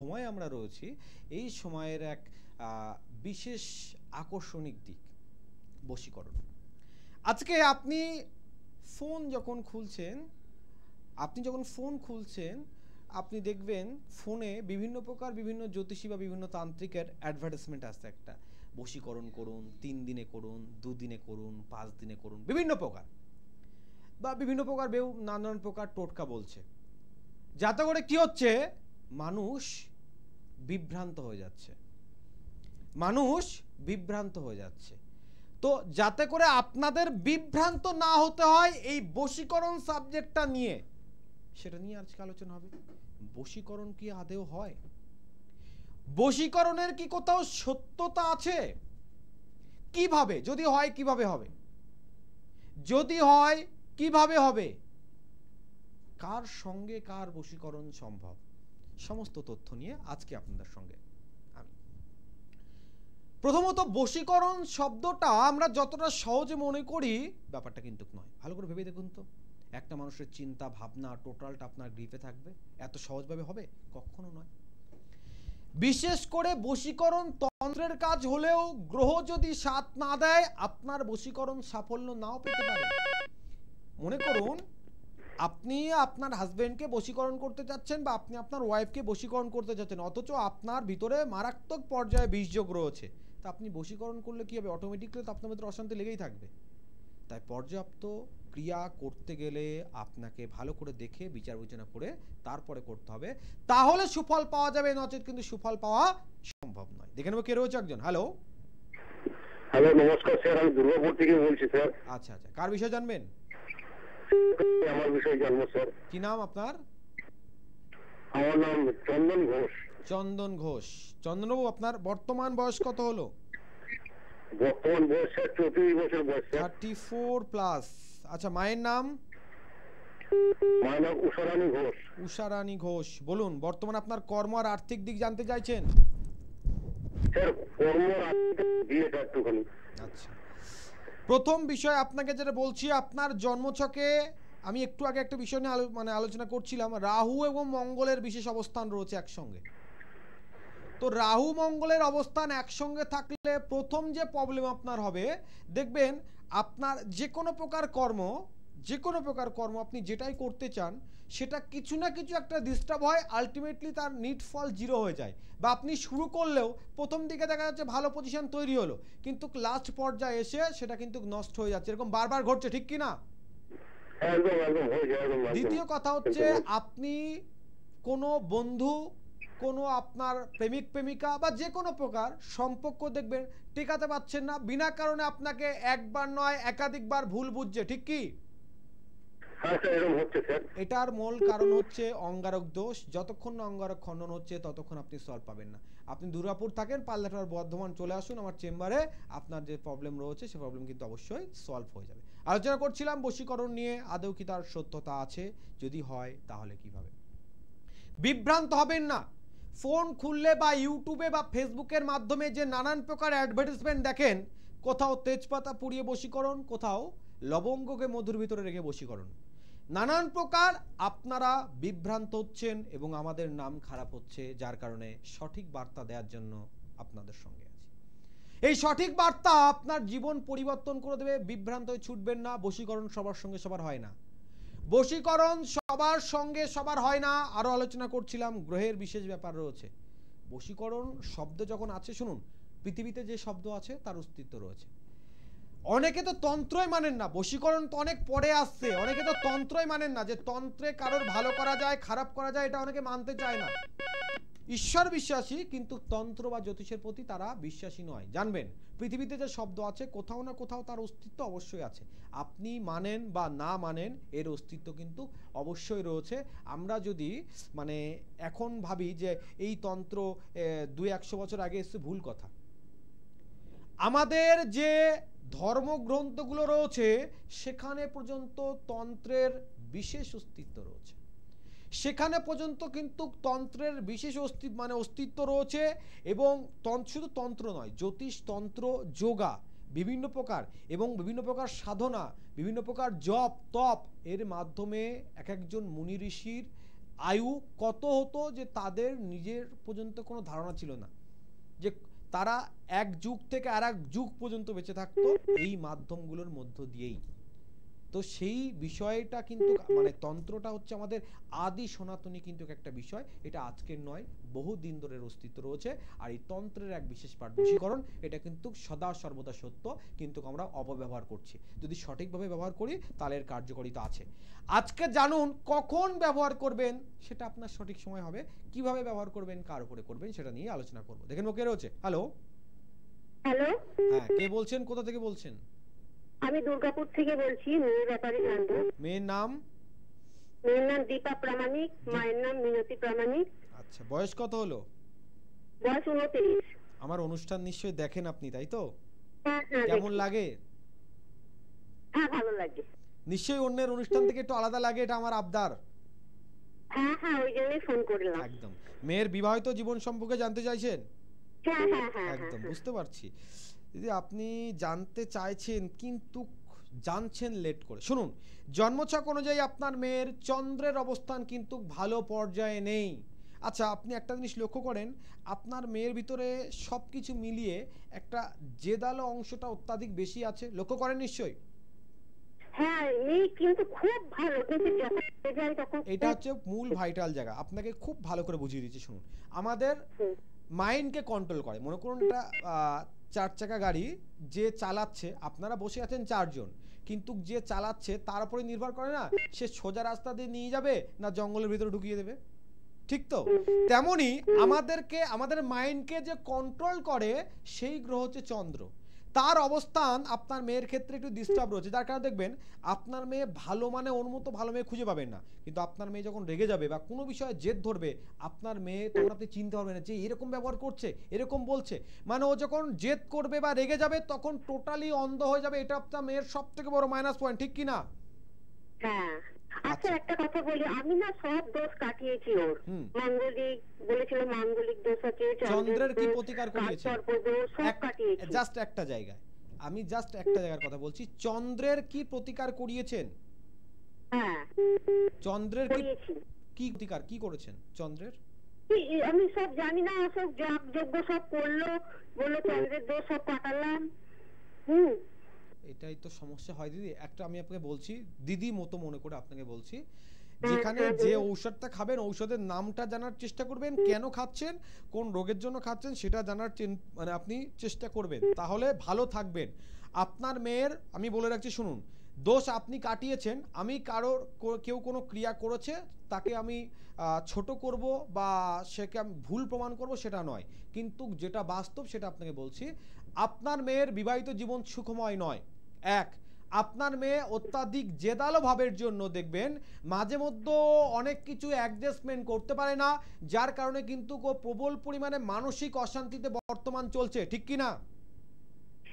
সময় আমরা রয়েছি, এই সময়ের এক বিশেষ আকর্ষণিক দিক বশীকরণ। আজকে আপনি যখন ফোন খুলছেন আপনি দেখবেন ফোনে বিভিন্ন প্রকার বিভিন্ন জ্যোতিষী বা বিভিন্ন তান্ত্রিকের অ্যাডভার্টাইজমেন্ট আসছে। একটা বশীকরণ করুন, 3 দিনে করুন, 2 দিনে করুন, 5 দিনে করুন, বিভিন্ন প্রকার নানান প্রকার টোটকা বলছে। যাতে করে কি হচ্ছে, মানুষ বিভ্রান্ত হয়ে যাচ্ছে। তো যাতে করে আপনাদের বিভ্রান্ত না হতে হয়, এই বশীকরণ সাবজেক্টটা নিয়ে সেটা নিয়ে আজকে আলোচনা হবে। বশীকরণ কি আদৌ হয়? বশীকরণের কি কোথাও সত্যতা আছে? কিভাবে, যদি হয় কিভাবে হবে, যদি হয় কিভাবে হবে, কার সঙ্গে কার বশীকরণ সম্ভব, সমস্ত তথ্য নিয়ে আজকে আপনাদের সঙ্গে আমি। প্রথমত, বশীকরণ শব্দটা আমরা যতটা সহজে মনে করি ব্যাপারটা কিন্তু নয়। ভালো করে ভেবে দেখুন তো, একটা মানুষের চিন্তা ভাবনা টোটালটা আপনার গ্রিপে থাকবে, এত সহজভাবে হবে? কখনো নয়। বিশেষ করে বশীকরণ তন্ত্রের কাজ হলেও গ্রহ যদি সাথ না দেয়, আপনার বশীকরণ সাফল্য নাও পেতে পারে। মনে করুন, আপনি আপনার হাজবেন্ডকে বশীকরণ করতে যাচ্ছেন বা আপনি আপনার ওয়াইফকে বশীকরণ করতে যাচ্ছেন, অথচ আপনার ভিতরে মারাত্মক পর্যায়ে বীর্যযোগ রয়েছে। তা আপনি বশীকরণ করলে কি হবে? অটোমেটিক্যালি তো আপনার ভিতরে অশান্তি লেগেই থাকবে। তাই পর্যাপ্ত ক্রিয়া করতে গেলে আপনাকে ভালো করে দেখে বিচার বিবেচনা করে তারপরে করতে হবে, তাহলে সুফল পাওয়া যাবে, নচেত কিন্তু সুফল পাওয়া সম্ভব নয়। দেখে নেবো কে রয়েছে একজন। হ্যালো হ্যালো, নমস্কার স্যার, আমি দুর্গাপুর থেকে বলছি স্যার। আচ্ছা, কার বিষয় জানবেন? আমার বিষয় জানবো স্যার। কি নাম আপনার? আমার নাম চন্দন ঘোষ। চন্দন ঘোষ। চন্দনবাবু, আপনার বর্তমান বয়স কত হলো? বর্তমান বয়স স্যার 34 বছর বয়স স্যার। 34 প্লাস। আচ্ছা, মায়ের নাম? মায়ের নাম উষারানী ঘোষ। উষারানী ঘোষ। বলুন, বর্তমান আপনার কর্ম আর আর্থিক দিক জানতে চাইছেন? স্যার কর্ম বিয়েটা একটুখানি। আচ্ছা, প্রথম বিষয় আপনাকে যেটা বলছি, আপনার জন্মছকে আমি একটু আগে একটা বিষয় নিয়ে আলোচনা করছিলাম, রাহু এবং মঙ্গলের বিশেষ অবস্থান রয়েছে একসঙ্গে। তো রাহু মঙ্গলের অবস্থান একসঙ্গে থাকলে প্রথম যে প্রবলেম আপনার হবে, দেখবেন আপনার যে কোনো প্রকার কর্ম আপনি যেটাই করতে চান সেটা কিছু না কিছু একটা ডিস্টার্ব হয়, আলটিমেটলি তার নিট ফল 0 হয়ে যায়। বা আপনি শুরু করলেও প্রথম দিকে দেখা যাচ্ছে ভালো পজিশন তৈরি হলো, কিন্তু লাস্ট পর্যায়ে এসে সেটা কিন্তু নষ্ট হয়ে যাচ্ছে। এরকম বারবার ঘটছে, ঠিক কি না? দ্বিতীয় কথা হচ্ছে, আপনি কোনো বন্ধু, কোনো আপনার প্রেমিক প্রেমিকা বা যে কোনো প্রকার সম্পর্ক দেখবেন টেকাতে পারছেন না, বিনা কারণে আপনাকে একবার নয় একাধিকবার ভুল বুঝছে, ঠিক কি? এটার মূল কারণ হচ্ছে অঙ্গারক দোষ। যতক্ষণ না অঙ্গারক খণ্ডন হচ্ছে ততক্ষণ আপনি সলভ পাবেন না। আপনি দুর্গাপুর থাকেন, পাল্লাটার বর্ধমান চলে আসুন আমার চেম্বারে, আপনার যে প্রবলেম রয়েছে সে প্রবলেম কিন্তু অবশ্যই সলভ হয়ে যাবে। আলোচনা করছিলাম বশীকরণ নিয়ে, আদৌ কি তার সত্যতা আছে, যদি হয় তাহলে কিভাবে। বিভ্রান্ত হবেন না। ফোন খুললে বা ইউটিউবে বা ফেসবুকের মাধ্যমে যে নানান প্রকার অ্যাডভার্টাইজমেন্ট দেখেন, কোথাও তেজপাতা পুড়িয়ে বশীকরণ, কোথাও লবঙ্গকে মধুর ভিতরে রেখে বশীকরণ, নানান প্রকার আপনারা বিভ্রান্ত হচ্ছেন এবং আমাদের নাম খারাপ হচ্ছে। যার কারণে সঠিক বার্তা দেওয়ার জন্য আপনাদের সঙ্গে আছি। এই সঠিক বার্তা আপনার জীবন পরিবর্তন করে দেবে। বিভ্রান্ত হয়ে ছুটবেন না। বশীকরণ সবার সঙ্গে সবার হয় না। বশীকরণ সবার সঙ্গে সবার হয় না। আরো আলোচনা করছিলাম, গ্রহের বিশেষ ব্যাপার রয়েছে। বশীকরণ শব্দ যখন আছে, শুনুন, পৃথিবীতে যে শব্দ আছে তার অস্তিত্ব রয়েছে। অনেকে তো তন্ত্রই মানেন না, বশীকরণ তো অনেক পরে আসছে। অনেকে তো তন্ত্রই মানেন না, যে তন্ত্রে কারোর ভালো করা যায় খারাপ করা যায়, এটা অনেকে মানতে চায় না। ঈশ্বর বিশ্বাসী, কিন্তু তন্ত্র বা জ্যোতিষের প্রতি তারা বিশ্বাসী নয়। জানবেন, পৃথিবীতে যে শব্দ আছে কোথাও না কোথাও তার অস্তিত্ব অবশ্যই আছে। আপনি মানেন বা না মানেন, এর অস্তিত্ব কিন্তু অবশ্যই রয়েছে। আমরা যদি এখন ভাবি যে এই তন্ত্র 200-100 বছর আগে এসছে, ভুল কথা। আমাদের যে ধর্মগ্রন্থগুলো রয়েছে সেখানে পর্যন্ত তন্ত্রের বিশেষ অস্তিত্ব রয়েছে। সেখানে পর্যন্ত কিন্তু তন্ত্রের বিশেষ অস্তিত্ব রয়েছে। এবং শুধু তন্ত্র নয়, জ্যোতিষ, তন্ত্র, যোগা, বিভিন্ন প্রকার এবং বিভিন্ন প্রকার সাধনা, বিভিন্ন প্রকার জপ তপ, এর মাধ্যমে এক একজন মুনি ঋষির আয়ু কত হতো যে তাদের নিজের পর্যন্ত কোনো ধারণা ছিল না, যে তারা এক যুগ থেকে আর এক যুগ পর্যন্ত বেঁচে থাকতো এই মাধ্যমগুলোর মধ্য দিয়েই। তো সেই বিষয়টা কিন্তু মানে তন্ত্রটা হচ্ছে আমাদের আদি সনাতনী কিন্তু একটা বিষয়, এটা আজকের নয়, বহু দিন ধরে অস্তিত্ব রয়েছে। আর এই তন্ত্রের এক বিশেষ পাঠ বশীকরণ, এটা কিন্তু সদা সর্বদা সত্য, কিন্তু আমরা অপব্যবহার করছি। যদি সঠিকভাবে ব্যবহার করি তাহলে এর কার্যকারিতা আছে। আজকে জানুন কখন ব্যবহার করবেন, সেটা আপনার সঠিক সময় হবে। কিভাবে ব্যবহার করবেন, কার উপরে করবেন, সেটা নিয়ে আলোচনা করব। দেখেন কে রয়েছে। হ্যালো হ্যালো, হ্যাঁ, কে বলছেন, কোথা থেকে বলছেন? আমি দুর্গাপুর থেকে বলছি। মেয়ের ব্যাপারে জানবো। মেয়ের নাম? মেয়ের নাম দীপা প্রামাণিক, মায়ের নাম মিনতি প্রামাণিক। আচ্ছা, বয়স কত হলো? বয়স 29। আমার অনুষ্ঠান নিশ্চয়ই দেখেন আপনি, তাই তো? হ্যাঁ হ্যাঁ, কেমন দেখি। লাগে? হ্যাঁ, ভালো লাগে। নিশ্চয়ই অন্যের অনুষ্ঠান থেকে একটু আলাদা লাগে, এটা আমার আবদার। হ্যাঁ হ্যাঁ, ওই জন্যই ফোন করলাম। একদম। মেয়ের বিবাহিত জীবন সম্পর্কে জানতে চাইছেন? হ্যাঁ হ্যাঁ হ্যাঁ, একদম, বুঝতে পারছি। দিদি আপনি জানতে চাইছেন কিন্তু জানছেন লেট করে। শুনুন, জন্মছক অনুযায়ী আপনার মেয়ের চন্দ্রের অবস্থান কিন্তু ভালো পর্যায়ে নেই। আচ্ছা, আপনি একটা জিনিস লক্ষ্য করেন, আপনার মেয়ের ভিতরে সবকিছু মিলিয়ে একটা জেদালো অংশটা অত্যাধিক বেশি আছে, লক্ষ্য করেন নিশ্চয়ই। হ্যাঁ, এই কিন্তু খুব ভালো, কিন্তু যখন যায় তখন এটা হচ্ছে মূল ভাইটাল জায়গা। আপনাকে খুব ভালো করে বুঝিয়ে দিচ্ছি, শুনুন। আমাদের মাইন্ডকে কন্ট্রোল করে। মনে করুন একটা 4 চাকা গাড়ি, যে চালাচ্ছে, আপনারা বসে আছেন 4 জন, কিন্তু যে চালাচ্ছে তার উপরে নির্ভর করে না সে সোজা রাস্তা দিয়ে নিয়ে যাবে না জঙ্গলের ভিতরে ঢুকিয়ে দেবে, ঠিক তো? তেমনি আমাদেরকে, আমাদের মাইন্ডকে যে কন্ট্রোল করে সেই গ্রহ হচ্ছে চন্দ্র। তার অবস্থান আপনার মেয়ের ক্ষেত্রে একটু ডিস্টার্ব রয়েছে, যার কারণে দেখবেন আপনার মেয়ে ভালো, মানে ওর মতো ভালো মেয়ে খুঁজে পাবেন না। কিন্তু আপনার মেয়ে যখন রেগে যাবে বা কোনো বিষয়ে জেদ ধরবে, আপনার মেয়ে তখন আপনি চিনতে পারবেন না যে এরকম ব্যবহার করছে, এরকম বলছে। মানে ও যখন জেদ করবে বা রেগে যাবে তখন টোটালি অন্ধ হয়ে যাবে। এটা আপনার মেয়ের সব থেকে বড় মাইনাস পয়েন্ট, ঠিক কি না? হ্যাঁ। আচ্ছা, একটা কথা বলি, আমি না সব দোষ কাটিয়েছি ওর। মাঙ্গলিক বলেছিল, মাঙ্গলিক দোষ আছে, চন্দ্রের কি প্রতিকার করিয়েছে? সব কাটিয়েছি। জাস্ট একটা জায়গায়, আমি জাস্ট একটা জায়গার কথা বলছি, চন্দ্রের কি প্রতিকার করিয়েছেন? হ্যাঁ, চন্দ্রের করিয়েছি। কি প্রতিকার কি করেছেন চন্দ্রের? আমি সব জানি না, সব জপ যজ্ঞ সব করলো, বললো চন্দ্রের দোষ সব কাটালাম। এটাই তো সমস্যা হয় দিদি। একটা আমি আপনাকে বলছি, দিদি মতো মনে করে আপনাকে বলছি, যেখানে যে ঔষধটা খাবেন ঔষধের নামটা জানার চেষ্টা করবেন, কেন খাচ্ছেন, কোন রোগের জন্য খাচ্ছেন সেটা জানার মানে আপনি চেষ্টা করবেন, তাহলে ভালো থাকবেন। আপনার মেয়ের আমি বলে রাখছি, শুনুন, দোষ আপনি কাটিয়েছেন। আমি কারোর কেউ কোনো ক্রিয়া করেছে তাকে আমি ছোট করব বা সেকে আমি ভুল প্রমাণ করব সেটা নয়, কিন্তু যেটা বাস্তব সেটা আপনাকে বলছি। আপনার মেয়ের বিবাহিত জীবন সুখময় নয়। এক, আপনার মেয়ে অত্যাধিক জেদালো ভাবের জন্য দেখবেন মাঝে মধ্যে অনেক কিছু অ্যাডজাস্টমেন্ট করতে পারে না, যার কারণে কিন্তু প্রবল পরিমাণে মানসিক অশান্তিতে বর্তমান চলছে, ঠিক কি না?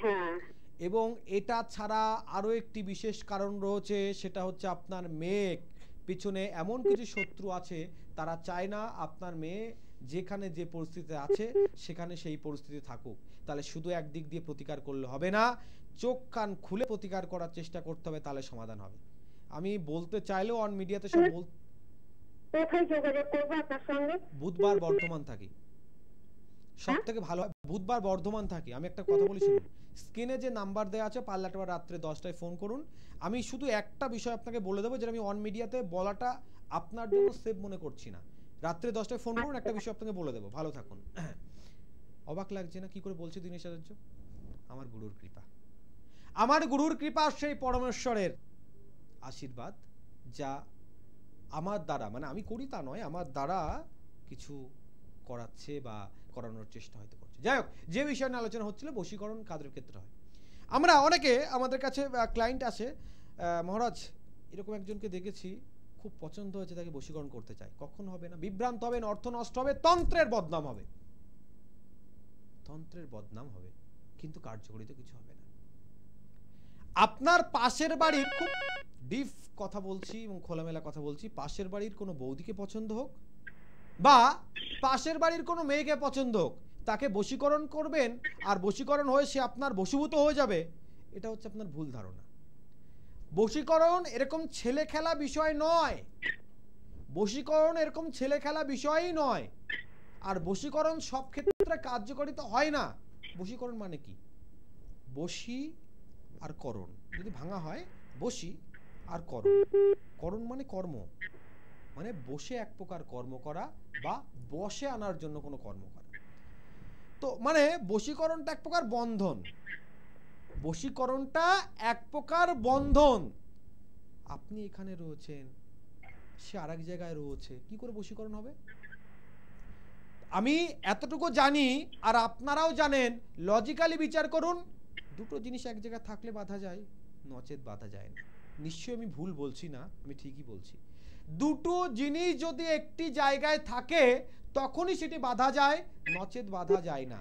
হ্যাঁ। এবং এটা ছাড়া আরো একটি বিশেষ কারণ রয়েছে, সেটা হচ্ছে আপনার মেয়ে পিছনে এমন কিছু শত্রু আছে, তারা চায় না আপনার মেয়ে যেখানে যে পরিস্থিতিতে আছে সেখানে সেই পরিস্থিতি থাকুক। তাহলে শুধু একদিক দিয়ে প্রতিকার করলে হবে না, চোখ কান খুলে প্রতিকার করার চেষ্টা করতে হবে, তাহলে সমাধান হবে। আমি বলতে চাইলেও অন মিডিয়াতে সব কোথায় যোগাযোগ করব আপনার সঙ্গে? বুধবার বর্ধমান থাকি, সব থেকে ভালো বুধবার বর্ধমান থাকি। আমি একটা কথা বলি, শুনুন, স্ক্রিনে যে নাম্বার দেওয়া আছে পাল্লাটা রাত্রে 10টায় ফোন করুন। আমি শুধু একটা বিষয় আপনাকে বলে দেবো, যেটা আমি অন মিডিয়াতে বলাটা আপনার জন্য সেভ মনে করছি না। রাত্রে 10টায় ফোন করুন, একটা বিষয় আপনাকে বলে দেবো, ভালো থাকুন। অবাক লাগছে না কি করে বলছি দিনেশ আচার্য? আমার গুরুর কৃপা, আমার গুরুর কৃপা, সেই পরমেশ্বরের আশীর্বাদ, যা আমার দ্বারা, মানে আমি করি তা নয়, আমার দ্বারা কিছু করাচ্ছে বা করানোর চেষ্টা হয়তো করছে। যাই হোক, যে বিষয় নিয়ে আলোচনা হচ্ছিল বশীকরণ কাদের ক্ষেত্রে হয়। আমরা অনেকে আমাদের কাছে ক্লায়েন্ট আসে, মহারাজ এরকম একজনকে দেখেছি, খুব পছন্দ হয়েছে, তাকে বশীকরণ করতে চাই। কখন হবে না, বিভ্রান্ত হবেন, অর্থ নষ্ট হবে, তন্ত্রের বদনাম হবে, তন্ত্রের বদনাম হবে, কিন্তু কার্যকরিত কিছু হবে না। আপনার পাশের বাড়ির, খুব ডিপ কথা বলছি এবং খোলামেলা কথা বলছি, পাশের বাড়ির কোনো বৌদিকে পছন্দ হোক বা পাশের বাড়ির কোনো মেয়েকে পছন্দ হোক, তাকে বশীকরণ করবেন আর বশীকরণ হয়ে সে আপনার বশীভূত হয়ে যাবে, এটা হচ্ছে আপনার ভুল ধারণা। বশীকরণ এরকম ছেলে খেলা বিষয় নয়। বশীকরণ এরকম ছেলে খেলা বিষয়ই নয়, আর বশীকরণ সব ক্ষেত্রে কার্যকারিতা হয় না। বশীকরণ মানে কি? বশী আর করণ যদি ভাঙা হয়, বশী আর করণ, করণ মানে কর্ম, মানে বসে এক প্রকার কর্ম করা বা বসে আনার জন্য কোনো কর্ম করা। তো মানে বশীকরণটা এক প্রকার বন্ধন, বশীকরণটা এক প্রকার বন্ধন। আপনি এখানে রয়েছেন, সে আরেক জায়গায় রয়েছে, কি করে বশীকরণ হবে? আমি এতটুকু জানি আর আপনারাও জানেন, লজিক্যালি বিচার করুন, দুটো জিনিস এক জায়গায় থাকলে বাধা যায়, নচেত বাধা যায় না। নিশ্চয়ই আমি ভুল বলছি না, আমি ঠিকই বলছি। দুটো জিনিস যদি একটি জায়গায় থাকে তখনই সেটি বাধা যায়, নচেত বাধা যায় না।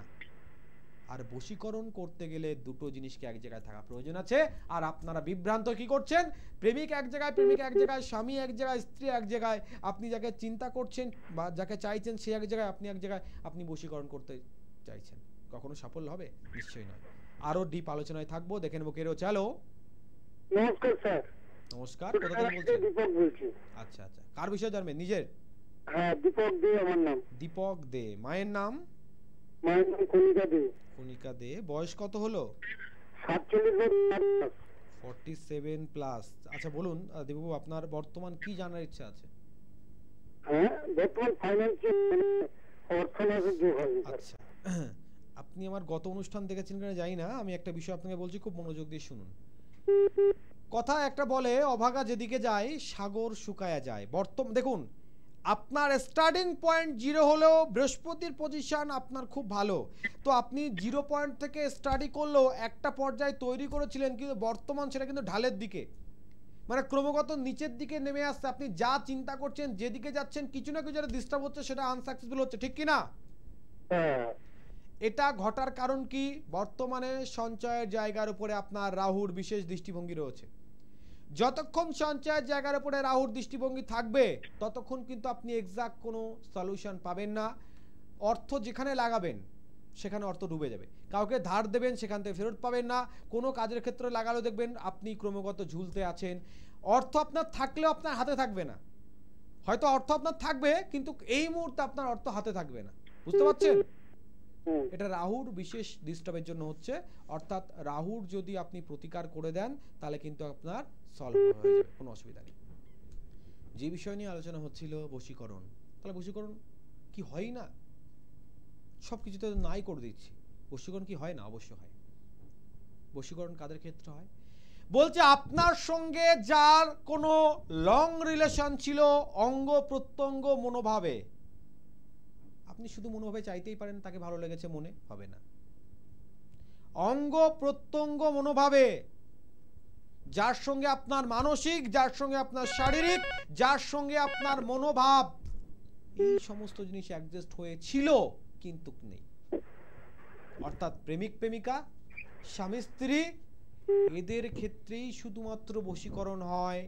আর বশীকরণ করতে গেলে দুটো জিনিসকে এক জায়গায় থাকা প্রয়োজন আছে। আর আপনারা বিভ্রান্ত কি করছেন? প্রেমিক এক জায়গায়, প্রেমিক এক জায়গায়, স্বামী এক জায়গায়, স্ত্রী এক জায়গায়, আপনি যাকে চিন্তা করছেন বা যাকে চাইছেন সে এক জায়গায়, আপনি এক জায়গায়, আপনি বশীকরণ করতে চাইছেন। কখনো সাফল্য হবে? নিশ্চয়ই নয়। আরো ডিপ আলোচনায় থাকবো, দেখে নেবো কে রয়েছে। হ্যালো, নমস্কার স্যার। নমস্কার, কোথা থেকে বলছেন? দীপক বলছি। আচ্ছা আচ্ছা, কার বিষয়ে জানবেন? নিজের? হ্যাঁ, দীপক দে আমার নাম। দীপক দে। মায়ের নাম? মায়ের নাম কণিকা দে। কণিকা দে। বয়স কত হলো? 47 47 প্লাস। আচ্ছা বলুন দীপকবাবু, আপনার বর্তমান কি জানার ইচ্ছা আছে? হ্যাঁ, বর্তমান ফাইন্যান্সিয়াল অর্থনৈতিক যোগ হবে। আচ্ছা, আপনি আমার গত অনুষ্ঠান দেখেছেন কিনা জানি না, আমি একটা বিষয় আপনাকে বলছি, খুব মনোযোগ দিয়ে শুনুন। কথা একটা বলে, অভাগা যেদিকে যায় সাগর শুকায়া যায়। দেখুন, আপনার স্টার্টিং পয়েন্ট 0 হলেও বৃহস্পতির পজিশন আপনার খুব ভালো। তো আপনি 0 পয়েন্ট থেকে স্টাডি করলেও একটা পর্যায়ে তৈরি করেছিলেন, কিন্তু বর্তমান সেটা কিন্তু ঢালের দিকে, মানে ক্রমাগত নিচের দিকে নেমে আসছে। আপনি যা চিন্তা করছেন, যেদিকে যাচ্ছেন, কিছু না কিছু ডিস্টার্ব হচ্ছে, সেটা আনসাকসেসফুল হচ্ছে, ঠিক কি না? এটা ঘটার কারণ কি? বর্তমানে সঞ্চয়ের জায়গার উপরে আপনার রাহুর বিশেষ দৃষ্টিভঙ্গি রয়েছে। যতক্ষণ সঞ্চয়ের জায়গার উপরে রাহুর দৃষ্টিভঙ্গি থাকবে ততক্ষণ কিন্তু আপনি এক্সাক্ট কোনো সলিউশন পাবেন না। অর্থ যেখানে লাগাবেন সেখানে অর্থ ডুবে যাবে। কাউকে ধার দেবেন, সেখান থেকে ফেরত পাবেন না। কোনো কাজের ক্ষেত্রে লাগালেও দেখবেন আপনি ক্রমাগত ঝুলতে আছেন। অর্থ আপনার থাকলেও আপনার হাতে থাকবে না। হয়তো অর্থ আপনার থাকবে, কিন্তু এই মুহূর্তে আপনার অর্থ হাতে থাকবে না। বুঝতে পারছেন? এটা রাহুর বিশেষ ডিস্টার্বের জন্য হচ্ছে। অর্থাৎ রাহুর যদি আপনি প্রতিকার করে দেন তাহলে কিন্তু আপনার সলভ হয়ে যাবে, কোনো অসুবিধা নেই। যে বিষয় নিয়ে আলোচনা হচ্ছিল বশীকরণ, তাহলে বশীকরণ কি হয় না? সব কিছুতে নাই করে দিচ্ছি, বশীকরণ কি হয় না? অবশ্যই হয়। বশীকরণ কাদের ক্ষেত্রে হয়? বলছে আপনার সঙ্গে যার কোনো লং রিলেশন ছিল অঙ্গ প্রত্যঙ্গ মনোভাবে, আপনি শুধু মনোভাবে চাইতেই পারেন তাকে ভালো লেগেছে, মনে হবে না। অঙ্গ প্রত্যঙ্গ মনোভাবে যার সঙ্গে আপনার মানসিক, যার সঙ্গে আপনার শারীরিক, যার সঙ্গে আপনার মনোভাব, এই সমস্ত জিনিস অ্যাডজাস্ট হয়েছিল কিন্তু নেই। অর্থাৎ প্রেমিক প্রেমিকা, স্বামী স্ত্রী, এদের ক্ষেত্রেই শুধুমাত্র বশীকরণ হয়,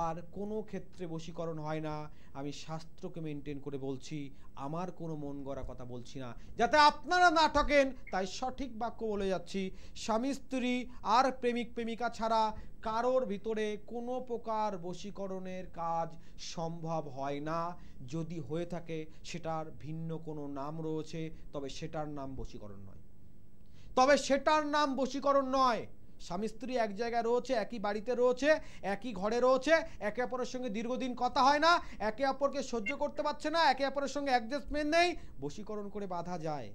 আর কোনো ক্ষেত্রে বশীকরণ হয় না। আমি শাস্ত্রকে মেনটেন করে বলছি, আমার কোনো মন গড়া কথা বলছি না, যাতে আপনারা না ঠকেন, তাই সঠিক বাক্য বলে যাচ্ছি। স্বামী স্ত্রী আর প্রেমিক প্রেমিকা ছাড়া কারোর ভিতরে কোনো প্রকার বশীকরণের কাজ সম্ভব হয় না। যদি হয়ে থাকে সেটার ভিন্ন কোনো নাম রয়েছে, তবে সেটার নাম বশীকরণ নয়। স্বামী স্ত্রী এক জায়গায় রয়েছে, একই বাড়িতে রয়েছে, একই ঘরে রয়েছে, একে অপরের সঙ্গে দীর্ঘদিন কথা হয় না, একে অপরকে সহ্য করতে পারছে না, একে অপরের সঙ্গে অ্যাডজাস্টমেন্ট নেই, বশীকরণ করে বাঁধা যায়।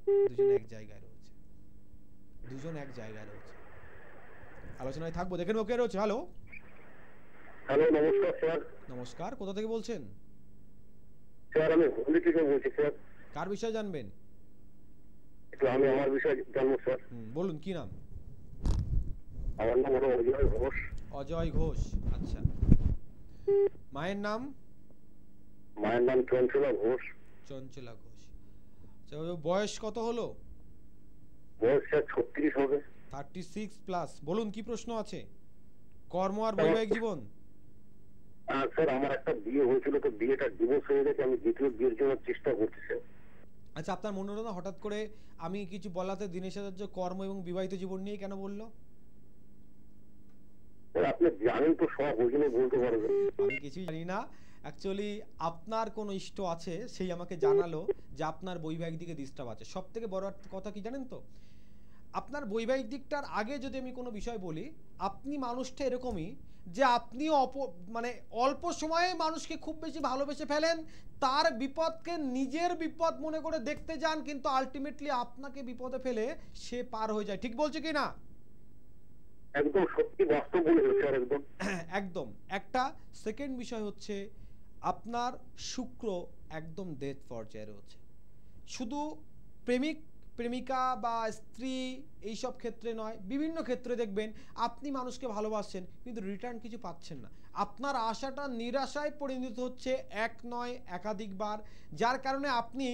দুজন এক জায়গায় রয়েছে, আলোচনায় থাকবো, দেখেন ওকে রয়েছে। হ্যালো, নমস্কার স্যার। নমস্কার, কোথা থেকে বলছেন? স্যার আমি হুগলি থেকে বলছি স্যার। কার বিষয়ে জানবেন? আমি আমার বিষয়ে জানবো স্যার। বলুন, কি নাম? আমার নাম হলো অজয় ঘোষ। অজয় ঘোষ। আচ্ছা, মায়ের নাম? মায়ের নাম চঞ্চলা ঘোষ। চঞ্চলা ঘোষ। বয়স কত হলো? বয়স স্যার 36 হবে। 36 প্লাস। বলুন, কি প্রশ্ন আছে? কর্ম আর বৈবাহিক জীবন? স্যার আমার একটা বিয়ে হয়েছিল, তো বিয়েটা ডিভোর্স হয়ে গেছে, আমি দ্বিতীয় বিয়ের জন্য চেষ্টা করছি স্যার। আচ্ছা, আপনার মনোরঞ্জন হঠাৎ করে আমি কিছু বলাতে দিনেশ আচার্য কর্ম এবং বিবাহিত জীবন নিয়ে কেন বললো? আপনি জানেন তো সব, ওই জন্য বলতে পারবেন। আমি কিছুই জানি না। অ্যাকচুয়ালি আপনার কোনো ইষ্ট আছে, সেই আমাকে জানালো যে আপনার বৈবাহিক দিকে ডিস্টার্ব আছে। সব থেকে বড় কথা কি জানেন তো, আপনার বৈবাহিক দিকটার আগে যদি আমি কোনো বিষয় বলি, আপনি মানুষটা এরকমই যে আপনি মানে অল্প সময়ে মানুষকে খুব বেশি ভালোবেসে ফেলেন, তার বিপদকে নিজের বিপদ মনে করে দেখতে যান, কিন্তু আলটিমেটলি আপনাকে বিপদে ফেলে সে পার হয়ে যায়। ঠিক বলছে কি না? একদম সত্যি, বাস্তব বলেছেন স্যার, একদম একদম। একটা সেকেন্ড বিষয় হচ্ছে আপনার শুক্র একদম ডেথ পর্যায়ে রয়েছে। শুধু প্রেমিক প্রেমিকা বা স্ত্রী এইসব ক্ষেত্রে নয়, বিভিন্ন ক্ষেত্রে দেখবেন আপনি মানুষকে ভালোবাসছেন কিন্তু রিটার্ন কিছু পাচ্ছেন না। আপনার আশাটা নিরাশায় পরিণত হচ্ছে এক নয় একাধিকবার, যার কারণে আপনি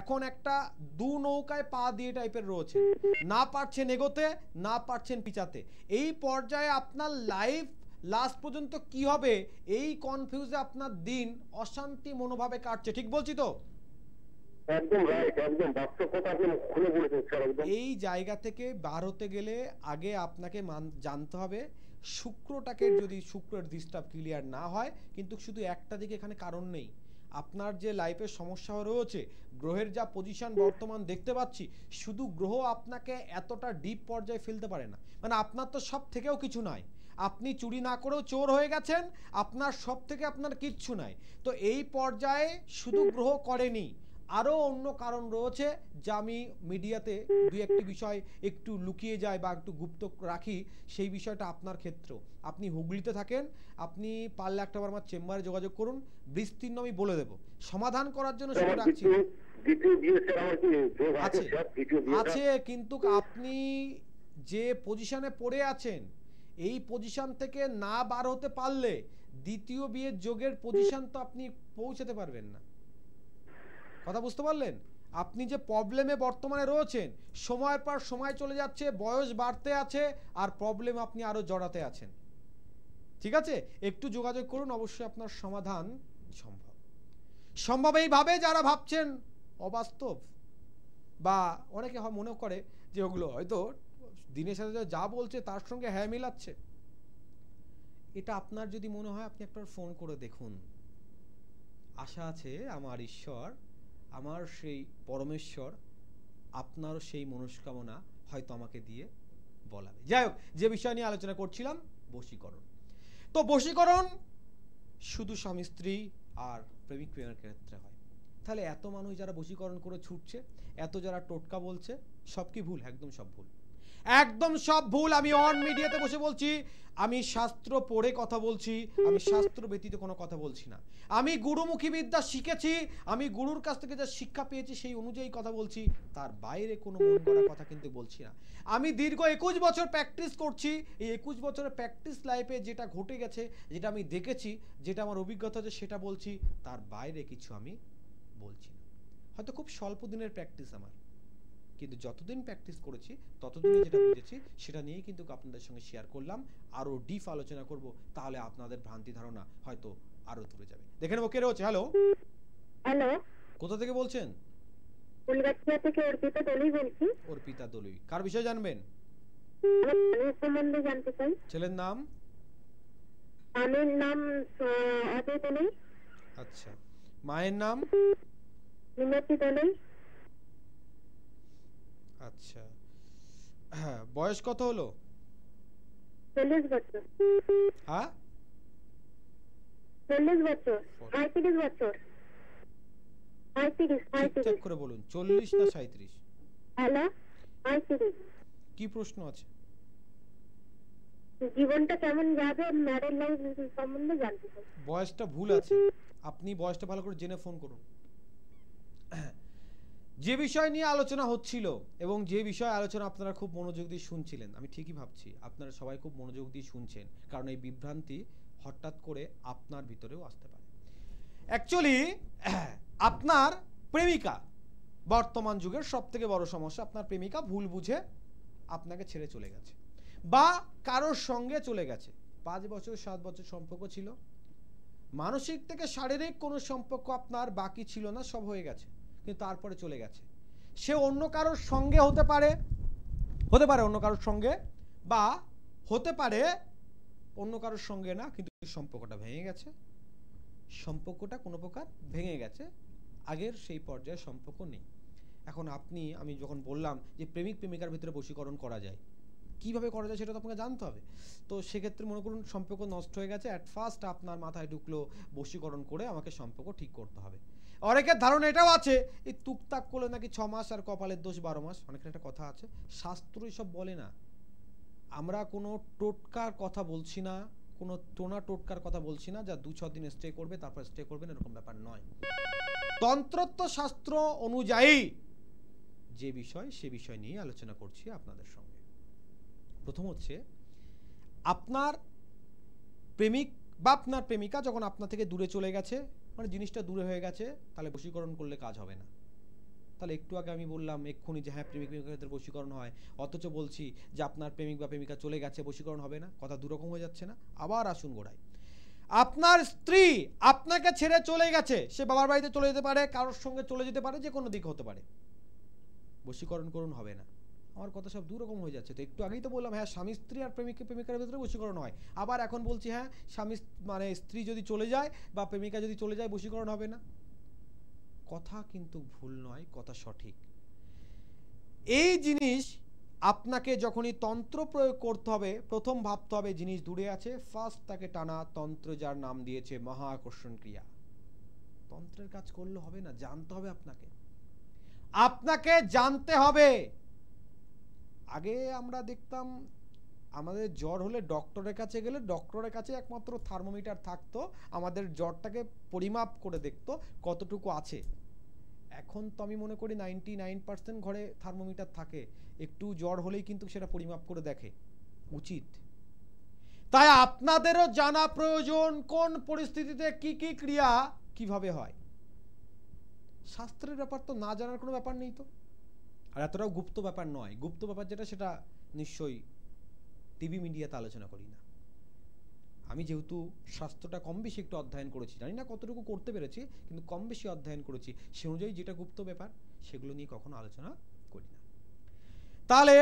এখন একটা দু নৌকায় পা দিয়ে টাইপের রয়েছে, না পারছেন এগোতে, না পারছেন পিছাতে। এই পর্যায়ে আপনার লাইফ লাস্ট পর্যন্ত কি হবে এই কনফিউজে আপনার দিন অশান্তি মনোভাবে কাটছে। ঠিক বলছি তো? একদম রাইট, একদম বাস্তব কথা আপনি খুলে বলেছেন স্যার, একদম। এই জায়গা থেকে বার হতে গেলে আগে আপনাকে জানতে হবে শুক্রটাকে, যদি শুক্রের ডিস্টার্ব ক্লিয়ার না হয়, কিন্তু শুধু একটা দিকে এখানে কারণ নেই। আপনার যে লাইফের সমস্যা রয়েছে, গ্রহের যা পজিশন বর্তমান দেখতে পাচ্ছি, শুধু গ্রহ আপনাকে এতটা ডিপ পর্যায়ে ফেলতে পারে না। মানে আপনার তো সব থেকেও কিছু নাই, আপনি চুরি না করেও চোর হয়ে গেছেন, আপনার সব থেকে আপনার কিচ্ছু নাই। তো এই পর্যায়ে শুধু গ্রহ করেনি, আরও অন্য কারণ রয়েছে যা আমি মিডিয়াতে দুই একটি বিষয় একটু লুকিয়ে যায় বা একটু গুপ্ত রাখি। সেই বিষয়টা আপনার ক্ষেত্রেও, আপনি হুগলিতে থাকেন, আপনি পারলে একটা বার আমার চেম্বারে যোগাযোগ করুন, বিস্তীর্ণ আমি বলে দেবো সমাধান করার জন্য। শুধু রাখছি আছে, কিন্তু আপনি যে পজিশনে পড়ে আছেন এই পজিশন থেকে না বার হতে পারলে দ্বিতীয় বিয়ের যোগের পজিশন তো আপনি পৌঁছাতে পারবেন না। কথা বুঝতে পারলেন? আপনি যে প্রবলেমে বর্তমানে রয়েছেন, সময়ের পর সময় চলে যাচ্ছে, বয়স বাড়তে আছে, আর প্রবলেম আপনি আরো জড়াতে আছেন। ঠিক আছে, একটু যোগাযোগ করুন, অবশ্যই আপনার সমাধান সম্ভব। সম্ভব এইভাবে যারা ভাবছেন অবাস্তব, বা অনেকে মনে করে যে ওগুলো হয়তো দিনের সাথে যা বলছে তার সঙ্গে হ্যাঁ মিলাচ্ছে। এটা আপনার যদি মনে হয়, আপনি একবার ফোন করে দেখুন। আশা আছে আমার ঈশ্বর, আমার সেই পরমেশ্বর আপনারও সেই মনস্কামনা হয়তো আমাকে দিয়ে বলাবে। যাই হোক, যে বিষয় নিয়ে আলোচনা করছিলাম, বশীকরণ। তো বশীকরণ শুধু স্বামী স্ত্রী আর প্রেমিক প্রেমের ক্ষেত্রে হয়। তাহলে এত মানুষ যারা বশীকরণ করে ছুটছে, এত যারা টোটকা বলছে, সব কি ভুল? একদম সব ভুল, একদম সব ভুল। আমি অন মিডিয়াতে বসে বলছি, আমি শাস্ত্র পড়ে কথা বলছি, আমি শাস্ত্র ব্যতীত কোনো কথা বলছি না। আমি গুরুমুখী বিদ্যা শিখেছি, আমি গুরুর কাছ থেকে যা শিক্ষা পেয়েছি সেই অনুযায়ী কথা বলছি, তার বাইরে কোনো মন গড়া কথা কিন্তু বলছি না। আমি দীর্ঘ 21 বছর প্র্যাকটিস করছি, এই 21 বছরের প্র্যাকটিস লাইফে যেটা ঘটে গেছে, যেটা আমি দেখেছি, যেটা আমার অভিজ্ঞতা আছে সেটা বলছি, তার বাইরে কিছু আমি বলছি না। হয়তো খুব স্বল্প দিনের প্র্যাকটিস আমার, কিন্তু যতদিন প্র্যাকটিস করেছি ততদিনে যেটা বুঝেছি সেটা নিয়েই কিন্তু আপনাদের সঙ্গে শেয়ার করলাম। আরো ডিপ আলোচনা করব, তাহলে আপনাদের ভ্রান্তি ধারণা হয়তো আরো দূরে যাবে। দেখে নেবো কে রয়েছে। হ্যালো, হ্যালো, কোথা থেকে বলছেন? ফুলগাছিয়া থেকে অর্পিতা দলুই বলছি। অর্পিতা দলুই, কার বিষয়ে জানবেন? আমার সম্বন্ধে জানতে চাই। ছেলের নাম? আমার নাম অজয় দলুই। আচ্ছা, মায়ের নাম? মিনতি দলুই। আচ্ছা, হ্যাঁ, বয়স কত হলো? 40 বছর। হ্যাঁ, 40 বছর, 35 বছর, 35। ঠিকঠাক করে বলুন, 40 না 37? হ্যালো, 35। কি প্রশ্ন আছে? জীবনটা কেমন যাবে, ম্যারেজ লাইফ সম্বন্ধে জানতে চাই। বয়সটা ভুল আছে, আপনি বয়সটা ভালো করে জেনে ফোন করুন। যে বিষয় নিয়ে আলোচনা হচ্ছিল এবং যে বিষয় আলোচনা আপনারা খুব মনোযোগ দিয়ে শুনছিলেন, আমি ঠিকই ভাবছি আপনারা সবাই খুব মনোযোগ দিয়ে শুনছেন, কারণ এই বিভ্রান্তি হঠাৎ করে আপনার ভিতরেও আসতে পারে। অ্যাকচুয়ালি আপনার প্রেমিকা বর্তমান যুগের সব থেকে বড় সমস্যা, আপনার প্রেমিকা ভুল বুঝে আপনাকে ছেড়ে চলে গেছে বা কারোর সঙ্গে চলে গেছে। 5 বছর 7 বছর সম্পর্ক ছিল, মানসিক থেকে শারীরিক কোনো সম্পর্ক আপনার বাকি ছিল না, সব হয়ে গেছে, কিন্তু তারপরে চলে গেছে। সে অন্য কারোর সঙ্গে হতে পারে অন্য কারোর সঙ্গে, বা হতে পারে অন্য কারোর সঙ্গে না, কিন্তু সম্পর্কটা ভেঙে গেছে, সম্পর্কটা কোনো প্রকার ভেঙে গেছে, আগের সেই পর্যায়ে সম্পর্ক নেই। এখন আমি যখন বললাম যে প্রেমিক প্রেমিকার ভিতরে বশীকরণ করা যায়, কিভাবে করা যায় সেটা তো আপনাকে জানতে হবে। তো সেক্ষেত্রে মনে করুন সম্পর্ক নষ্ট হয়ে গেছে, অ্যাট ফার্স্ট আপনার মাথায় ঢুকলো বশীকরণ করে আমাকে সম্পর্ক ঠিক করতে হবে। অনেকের ধারণা এটাও আছে এই টুকটাক করলে নাকি 6 মাস আর কপালের দোষ 12 মাস, অনেকের একটা কথা আছে, শাস্ত্র এসব বলে না। আমরা কোনো টোটকার কথা বলছি না, কোনো টোনা টোটকার কথা বলছি না যা 2-6 দিন স্টে করবে তারপর স্টে করবেন, এরকম ব্যাপার নয়। তন্ত্রত্ব শাস্ত্র অনুযায়ী যে বিষয় সে বিষয় নিয়ে আলোচনা করছি আপনাদের সঙ্গে। প্রথম হচ্ছে, আপনার প্রেমিক বা আপনার প্রেমিকা যখন আপনার থেকে দূরে চলে গেছে, মানে জিনিসটা দূরে হয়ে গেছে, তাহলে বশীকরণ করলে কাজ হবে না। তাহলে একটু আগে আমি বললাম এক্ষুনি যে হ্যাঁ প্রেমিক প্রেমিকাদের বশীকরণ হয়, অথচ বলছি যে আপনার প্রেমিক বা প্রেমিকা চলে গেছে বশীকরণ হবে না, কথা দুরকম হয়ে যাচ্ছে না? আবার আসুন গোড়ায়। আপনার স্ত্রী আপনাকে ছেড়ে চলে গেছে, সে বাবার বাড়িতে চলে যেতে পারে, কারোর সঙ্গে চলে যেতে পারে, যে কোনো দিক হতে পারে, বশীকরণ করুন হবে না। আমার কথা সব দুরকম হয়ে যাচ্ছে। তো একটু আগেই তো বললাম হ্যাঁ স্বামী স্ত্রী আর প্রেমিক প্রেমিকার ভিতরে বশীকরণ হয়, আবার এখন বলছি হ্যাঁ স্বামী মানে স্ত্রী যদি চলে যায় বা প্রেমিকা যদি চলে যায় বশীকরণ হবে না। কথা কিন্তু ভুল নয়, কথা সঠিক। এই জিনিস আপনাকে যখনই তন্ত্র প্রয়োগ করতে হবে, প্রথম ভাবতে হবে জিনিস দূরে আছে, ফার্স্ট তাকে টানা, তন্ত্র যার নাম দিয়েছে মহা আকর্ষণ ক্রিয়া। তন্ত্রের কাজ করলে হবে না, জানতে হবে আপনাকে জানতে হবে। আগে আমরা দেখতাম আমাদের জ্বর হলে ডক্টরের কাছে গেলে ডক্টরের কাছে একমাত্র থার্মোমিটার থাকতো, আমাদের জ্বরটাকে পরিমাপ করে দেখতো কতটুকু আছে। এখন তো আমি মনে করি 99% ঘরে থার্মোমিটার থাকে, একটু জ্বর হলেই কিন্তু সেটা পরিমাপ করে দেখে, উচিত। তাই আপনাদেরও জানা প্রয়োজন কোন পরিস্থিতিতে কি কি ক্রিয়া কিভাবে হয়। শাস্ত্রের ব্যাপার তো না জানার কোনো ব্যাপার নেই তো, আর এতটাও গুপ্ত ব্যাপার নয়। গুপ্ত ব্যাপার যেটা সেটা নিশ্চয়ই টিভি মিডিয়াতে আলোচনা করি না। আমি যেহেতু শাস্ত্রটা কম বেশি একটু অধ্যয়ন করেছি, জানি না কতটুকু করতে পেরেছি, কিন্তু কম বেশি অধ্যয়ন করেছি, সে অনুযায়ী যেটা গুপ্ত ব্যাপার সেগুলো নিয়ে কখনো আলোচনা করি না। তাহলে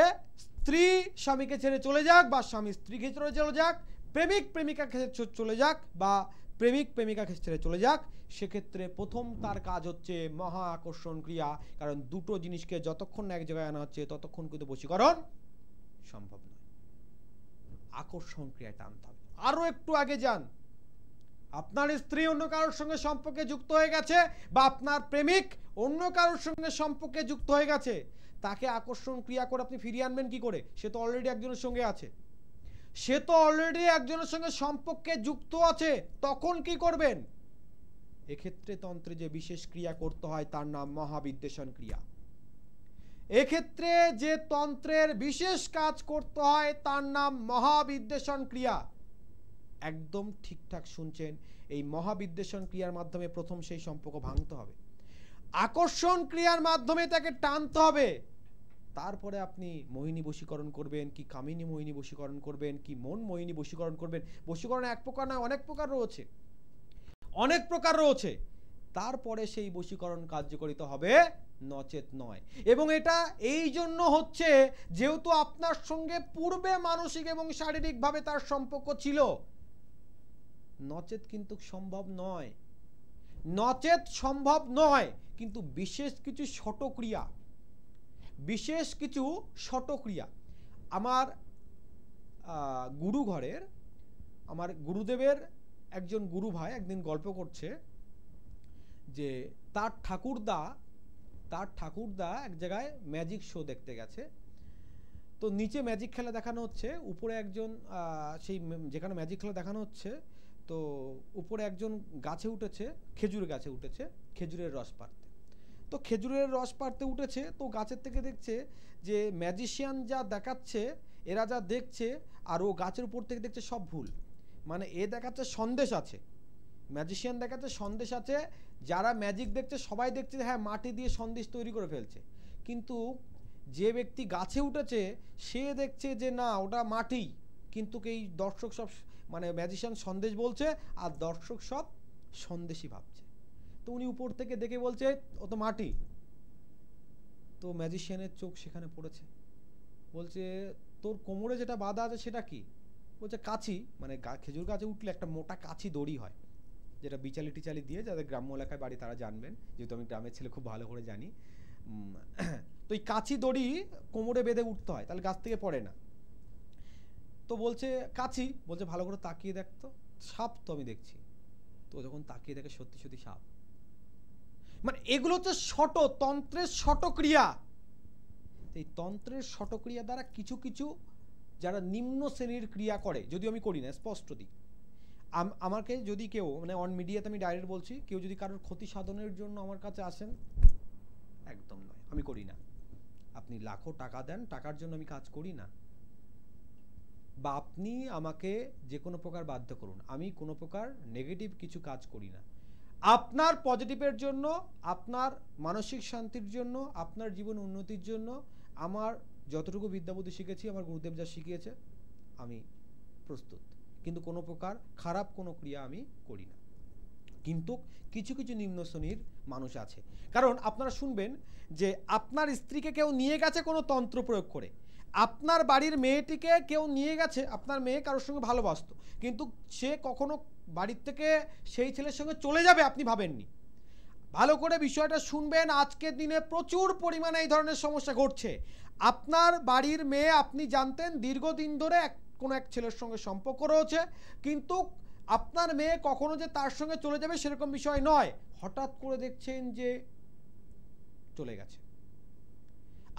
স্ত্রী স্বামীকে ছেড়ে চলে যাক বা স্বামী স্ত্রীকে ছেড়ে চলে যাক, প্রেমিক প্রেমিকাকে চলে যাক বা প্রেমিক প্রেমিকাকে ছেড়ে চলে যাক, সেক্ষেত্রে প্রথম তার কাজ হচ্ছে মহা আকর্ষণ ক্রিয়া। কারণ দুটো জিনিসকে যতক্ষণ না এক জায়গায় আনা হচ্ছে ততক্ষণ কিন্তু বশীকরণ সম্ভব নয়। আকর্ষণ ক্রিয়াটা আনতে হবে। আরো একটু আগে যান, আপনার স্ত্রী অন্য কারোর সঙ্গে সম্পর্কে যুক্ত হয়ে গেছে বা আপনার প্রেমিক অন্য কারোর সঙ্গে সম্পর্কে যুক্ত হয়ে গেছে, তাকে আকর্ষণ ক্রিয়া করে আপনি ফিরিয়ে আনবেন কি করে? সে তো অলরেডি একজনের সঙ্গে আছে, সে তো অলরেডি একজনের সঙ্গে সম্পর্কে যুক্ত আছে, তখন কি করবেন? এক্ষেত্রে তন্ত্রে যে বিশেষ ক্রিয়া করতে হয় তার নাম মহাবিদ্বেষণ ক্রিয়া। এক্ষেত্রে যে তন্ত্রের বিশেষ কাজ করতে হয় তার নাম মহাবিদ্বেষণ ক্রিয়া। একদম ঠিকঠাক শুনছেন, এই মহাবিদ্বেষণ ক্রিয়ার মাধ্যমে প্রথম সেই সম্পর্ক ভাঙতে হবে, আকর্ষণ ক্রিয়ার মাধ্যমে তাকে টানতে হবে। তারপরে আপনি মোহিনী বশীকরণ করবেন, কি কামিনী মোহিনী বশীকরণ করবেন, কি মন মোহিনী বশীকরণ করবেন। বশীকরণ এক প্রকার নয়, অনেক প্রকার রয়েছে, অনেক প্রকার রয়েছে। তারপরে সেই বশীকরণ কার্যকরিত হবে, নচেত নয়। এবং এটা এই জন্য হচ্ছে যেহেতু আপনার সঙ্গে পূর্বে মানসিক এবং শারীরিকভাবে তার সম্পর্ক ছিল, নচেত কিন্তু সম্ভব নয়, নচেত সম্ভব নয়। কিন্তু বিশেষ কিছু শটক্রিয়া, বিশেষ কিছু শটক্রিয়া আমার গুরু ঘরের, আমার গুরুদেবের একজন গুরু ভাই একদিন গল্প করছে যে তার ঠাকুরদা এক জায়গায় ম্যাজিক শো দেখতে গেছে। তো নিচে ম্যাজিক খেলা দেখানো হচ্ছে, উপরে একজন সেই যেখানে ম্যাজিক খেলা দেখানো হচ্ছে, তো উপরে একজন গাছে উঠেছে, খেজুর গাছে উঠেছে খেজুরের রস পাড়তে। তো খেজুরের রস পাড়তে উঠেছে, তো গাছের থেকে দেখছে যে ম্যাজিশিয়ান যা দেখাচ্ছে, এরা যা দেখছে, আর ও গাছের উপর থেকে দেখছে সব ভুল। মানে এ দেখাচ্ছে সন্দেশ আছে, ম্যাজিশিয়ান দেখাচ্ছে সন্দেশ আছে, যারা ম্যাজিক দেখছে সবাই দেখছে হ্যাঁ মাটি দিয়ে সন্দেশ তৈরি করে ফেলছে, কিন্তু যে ব্যক্তি গাছে উঠেছে সে দেখছে যে না ওটা মাটি, কিন্তু এই দর্শক সব মানে ম্যাজিশিয়ান সন্দেশ বলছে আর দর্শক সব সন্দেশই ভাবছে। তো উনি উপর থেকে দেখে বলছে ও তো মাটি। তো ম্যাজিশিয়ানের চোখ সেখানে পড়েছে, বলছে তোর কোমরে যেটা বাঁধা আছে সেটা কি? বলছে কাছি, মানে খেজুর গাছে উঠলে একটা মোটা কাছি দড়ি হয়, যেটা বিচালি টিচালি দিয়ে, যাদের গ্রাম্য এলাকায় বাড়ি তারা জানবেন, যেহেতু আমি গ্রামের ছেলে খুব ভালো করে জানি। তো এই কাছি দড়ি কোমরে বেঁধে উঠতে হয়, তাহলে গাছ থেকে পড়ে না। তো বলছে কাছি, বলছে ভালো করে তাকিয়ে দেখতো, সাপ তো আমি দেখছি। তো যখন তাকিয়ে দেখে সত্যি সত্যি সাপ। মানে এগুলো হচ্ছে তন্ত্রের শটক্রিয়া। এই তন্ত্রের শটক্রিয়া দ্বারা কিছু কিছু যারা নিম্ন শ্রেণীর ক্রিয়া করে, যদিও আমি করি না, স্পষ্ট দিই, আমাকে যদি কেউ মানে অন মিডিয়াতে আমি ডাইরেক্ট বলছি, কেউ যদি কারোর ক্ষতি সাধনের জন্য আমার কাছে আসেন, একদম নয়, আমি করি না। আপনি লাখো টাকা দেন, টাকার জন্য আমি কাজ করি না। বা আপনি আমাকে যে কোনো প্রকার বাধ্য করুন, আমি কোনো প্রকার নেগেটিভ কিছু কাজ করি না। আপনার পজিটিভের জন্য, আপনার মানসিক শান্তির জন্য, আপনার জীবন উন্নতির জন্য আমার যতটুকু বিদ্যাবুদ্ধি শিখেছি, আমার গুরুদেব যা শিখিয়েছে, আমি প্রস্তুত। কিন্তু কোনো প্রকার খারাপ কোনো ক্রিয়া আমি করি না। কিন্তু কিছু কিছু নিম্ন শ্রেণীর মানুষ আছে। কারণ আপনারা শুনবেন যে আপনার স্ত্রীকে কেউ নিয়ে গেছে কোনো তন্ত্র প্রয়োগ করে, আপনার বাড়ির মেয়েটিকে কেউ নিয়ে গেছে, আপনার মেয়ে কারোর সঙ্গে ভালোবাসতো, কিন্তু সে কখনো বাড়ির থেকে সেই ছেলের সঙ্গে চলে যাবে আপনি ভাবেননি। ভালো করে বিষয়টা শুনবেন, আজকের দিনে প্রচুর পরিমাণে এই ধরনের সমস্যা ঘটছে। আপনার বাড়ির মেয়ে আপনি জানতেন দীর্ঘদিন ধরে কোনো এক ছেলের সঙ্গে সম্পর্ক রয়েছে, কিন্তু আপনার মেয়ে কখনো যে তার সঙ্গে চলে যাবে সেরকম বিষয় নয়, হঠাৎ করে দেখছেন যে চলে গেছে।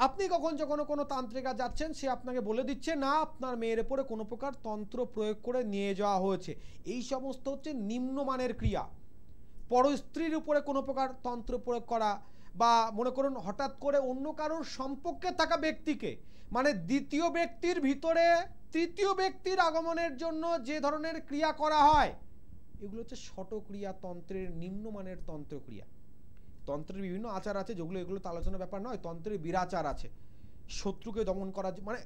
আপনি কখন যখন কোনো তান্ত্রিকা যাচ্ছেন, সে আপনাকে বলে দিচ্ছে না আপনার মেয়ের উপরে কোনো প্রকার তন্ত্র প্রয়োগ করে নিয়ে যাওয়া হয়েছে। এই সমস্ত হচ্ছে নিম্নমানের ক্রিয়া। পর স্ত্রীর উপরে কোনো প্রকার তন্ত্র প্রয়োগ করা, বা মনে করুন হঠাৎ করে অন্য কারোর সম্পর্কে থাকা ব্যক্তিকে, মানে দ্বিতীয় ব্যক্তির ভিতরে তৃতীয় ব্যক্তির আগমনের জন্য যে ধরনের ক্রিয়া করা হয়, এগুলো হচ্ছে শটক্রিয়া, তন্ত্রের নিম্নমানের তন্ত্রক্রিয়া। তন্ত্রের বিভিন্ন আচার আছে, যেগুলো এগুলো তো আলোচনার ব্যাপার নয়। তন্ত্রের বিরাচার আছে, শত্রুকে দমন করা, মানে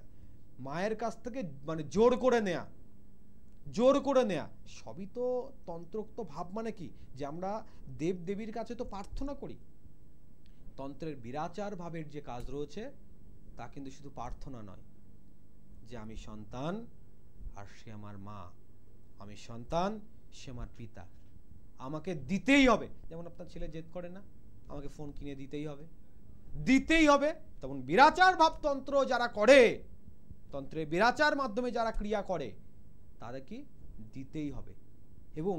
মায়ের কাছ থেকে মানে জোর করে নেয়া, সবই তো তন্ত্রোক্ত ভাব। মানে কি, যে আমরা দেব দেবীর কাছে তো প্রার্থনা করি। তন্ত্রের বিরাচার ভাবের যে কাজ রয়েছে, তা কিন্তু শুধু প্রার্থনা নয়, যে আমি সন্তান আর সে আমার মা, আমি সন্তান সে আমার পিতা, আমাকে দিতেই হবে। যেমন আপনার ছেলে জেদ করে না, আমাকে ফোন কিনে দিতেই হবে, তেমন বিরাচার ভাবতন্ত্র যারা করে, তন্ত্রের বিরাচার মাধ্যমে যারা ক্রিয়া করে, তাদের কি দিতেই হবে। এবং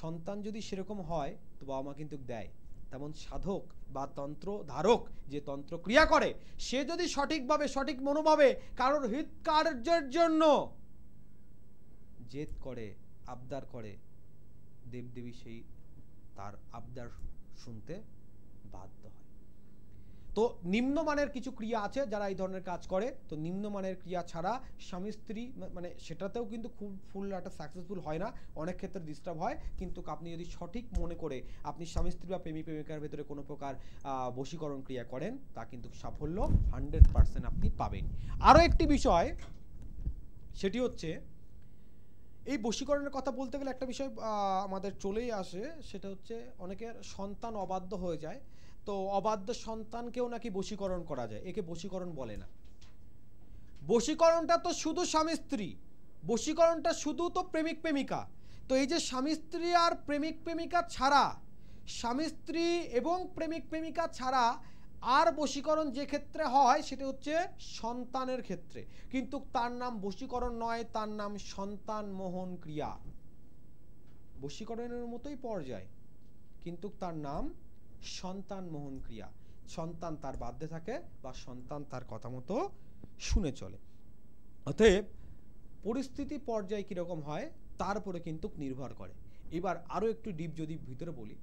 সন্তান যদি সেরকম হয় তো বাবা মা কিন্তু দেয়। তেমন সাধক বা তন্ত্র ধারক যে তন্ত্র ক্রিয়া করে, সে যদি সঠিকভাবে সঠিক মনোভাবে কারোর হিত কার্যের জন্য জেদ করে, আবদার করে, দেবদেবী সেই তার আবদার শুনতে বাধ্য হয়। তো নিম্নমানের কিছু ক্রিয়া আছে যারা এই ধরনের কাজ করে। তো নিম্নমানের ক্রিয়া ছাড়া স্বামী স্ত্রী মানে সেটাতেও কিন্তু খুব ফুল একটা সাকসেসফুল হয় না, অনেক ক্ষেত্রে ডিস্টার্ব হয়। কিন্তু আপনি যদি সঠিক মনে করে আপনি স্বামী স্ত্রী বা প্রেমিক প্রেমিকার ভেতরে কোনো প্রকার বশীকরণ ক্রিয়া করেন, তা কিন্তু সাফল্য 100% আপনি পাবেন। আরও একটি বিষয়, সেটি হচ্ছে এই বশীকরণের কথা বলতে গেলে একটা বিষয় আমাদের চলেই আসে, সেটা হচ্ছে অনেকের সন্তান অবাধ্য হয়ে যায়। তো অবাধ্য সন্তানকেও নাকি বশীকরণ করা যায়, একে বশীকরণ বলে না। বশীকরণটা তো শুধু স্বামী স্ত্রী, বশীকরণটা শুধু তো প্রেমিক প্রেমিকা। তো এই যে স্বামী স্ত্রী আর প্রেমিক প্রেমিকা ছাড়া, স্বামী স্ত্রী এবং প্রেমিক প্রেমিকা ছাড়া আর বশীকরণ যে ক্ষেত্রে হয় সেটা হচ্ছে সন্তানের ক্ষেত্রে, কিন্তু তার নাম বশীকরণ নয়, তার নাম সন্তান মোহন ক্রিয়া। বশীকরণের মতোই পর্যায়, কিন্তু তার নাম সন্তান মোহন ক্রিয়া। সন্তান তার বাধ্যে থাকে বা সন্তান তার কথা মতো শুনে চলে। অতএব পরিস্থিতি পর্যায় কিরকম হয় তার উপরে কিন্তু নির্ভর করে। এবার আরো একটু ডিপ যদি ভিতরে বলি,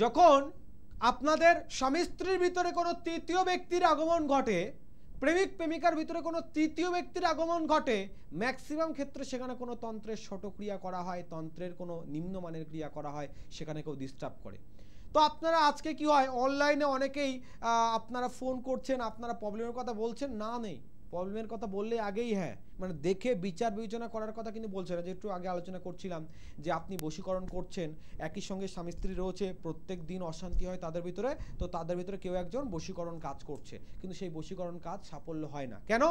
যখন আপনাদের স্বামী স্ত্রীর ভিতরে কোনো তৃতীয় ব্যক্তির আগমন ঘটে, প্রেমিক প্রেমিকার ভিতরে কোনো তৃতীয় ব্যক্তির আগমন ঘটে, ম্যাক্সিমাম ক্ষেত্রে সেখানে কোনো তন্ত্রের শটক্রিয়া করা হয়, তন্ত্রের কোনো নিম্নমানের ক্রিয়া করা হয়, সেখানে কেউ ডিস্টার্ব করে। তো আপনারা আজকে কি হয়, অনলাইনে অনেকেই আপনারা ফোন করছেন, আপনারা প্রবলেমের কথা বলছেন, না নেই প্রবলেমের কথা বললে আগেই হ্যাঁ মানে দেখে বিচার বিবেচনা করার কথা কিন্তু বলছে না। যে একটু আগে আলোচনা করছিলাম যে আপনি বশীকরণ করছেন, একই সঙ্গে স্বামী স্ত্রী রয়েছে, প্রত্যেক দিন অশান্তি হয় তাদের ভিতরে, তো তাদের ভিতরে কেউ একজন বশীকরণ কাজ করছে, কিন্তু সেই বশীকরণ কাজ সাফল্য হয় না। কেন?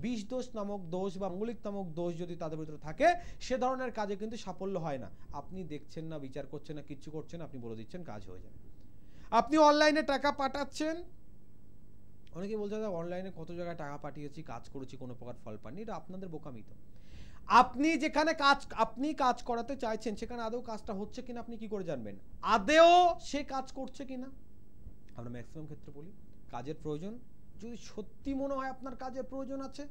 বিষ দোষ নামক দোষ বা মাঙ্গলিক নামক দোষ যদি তাদের ভিতরে থাকে, সে ধরনের কাজে কিন্তু সাফল্য হয় না। আপনি দেখছেন না, বিচার করছেন না, কিচ্ছু করছেন, আপনি বলে দিচ্ছেন কাজ হয়ে যাবে। আপনি অনলাইনে টাকা পাঠাচ্ছেন, অনেকে বলছে দাদা অনলাইনে কত জায়গায় টাকা পাঠিয়েছি, কাজ করেছি, কোনো প্রকার ফল পাননি। এটা আপনাদের বোকামি। তো আপনি যেখানে কাজ করাতে চাইছেন সেখানে আদৌ কাজটা হচ্ছে কিনা আপনি কি করে জানবেন? আদৌ সে কাজ করছে কিনা? আমরা ম্যাক্সিমাম ক্ষেত্রে বলি কাজের প্রয়োজন, যদি সত্যি মনে হয় আপনার কাজের প্রয়োজন আছে,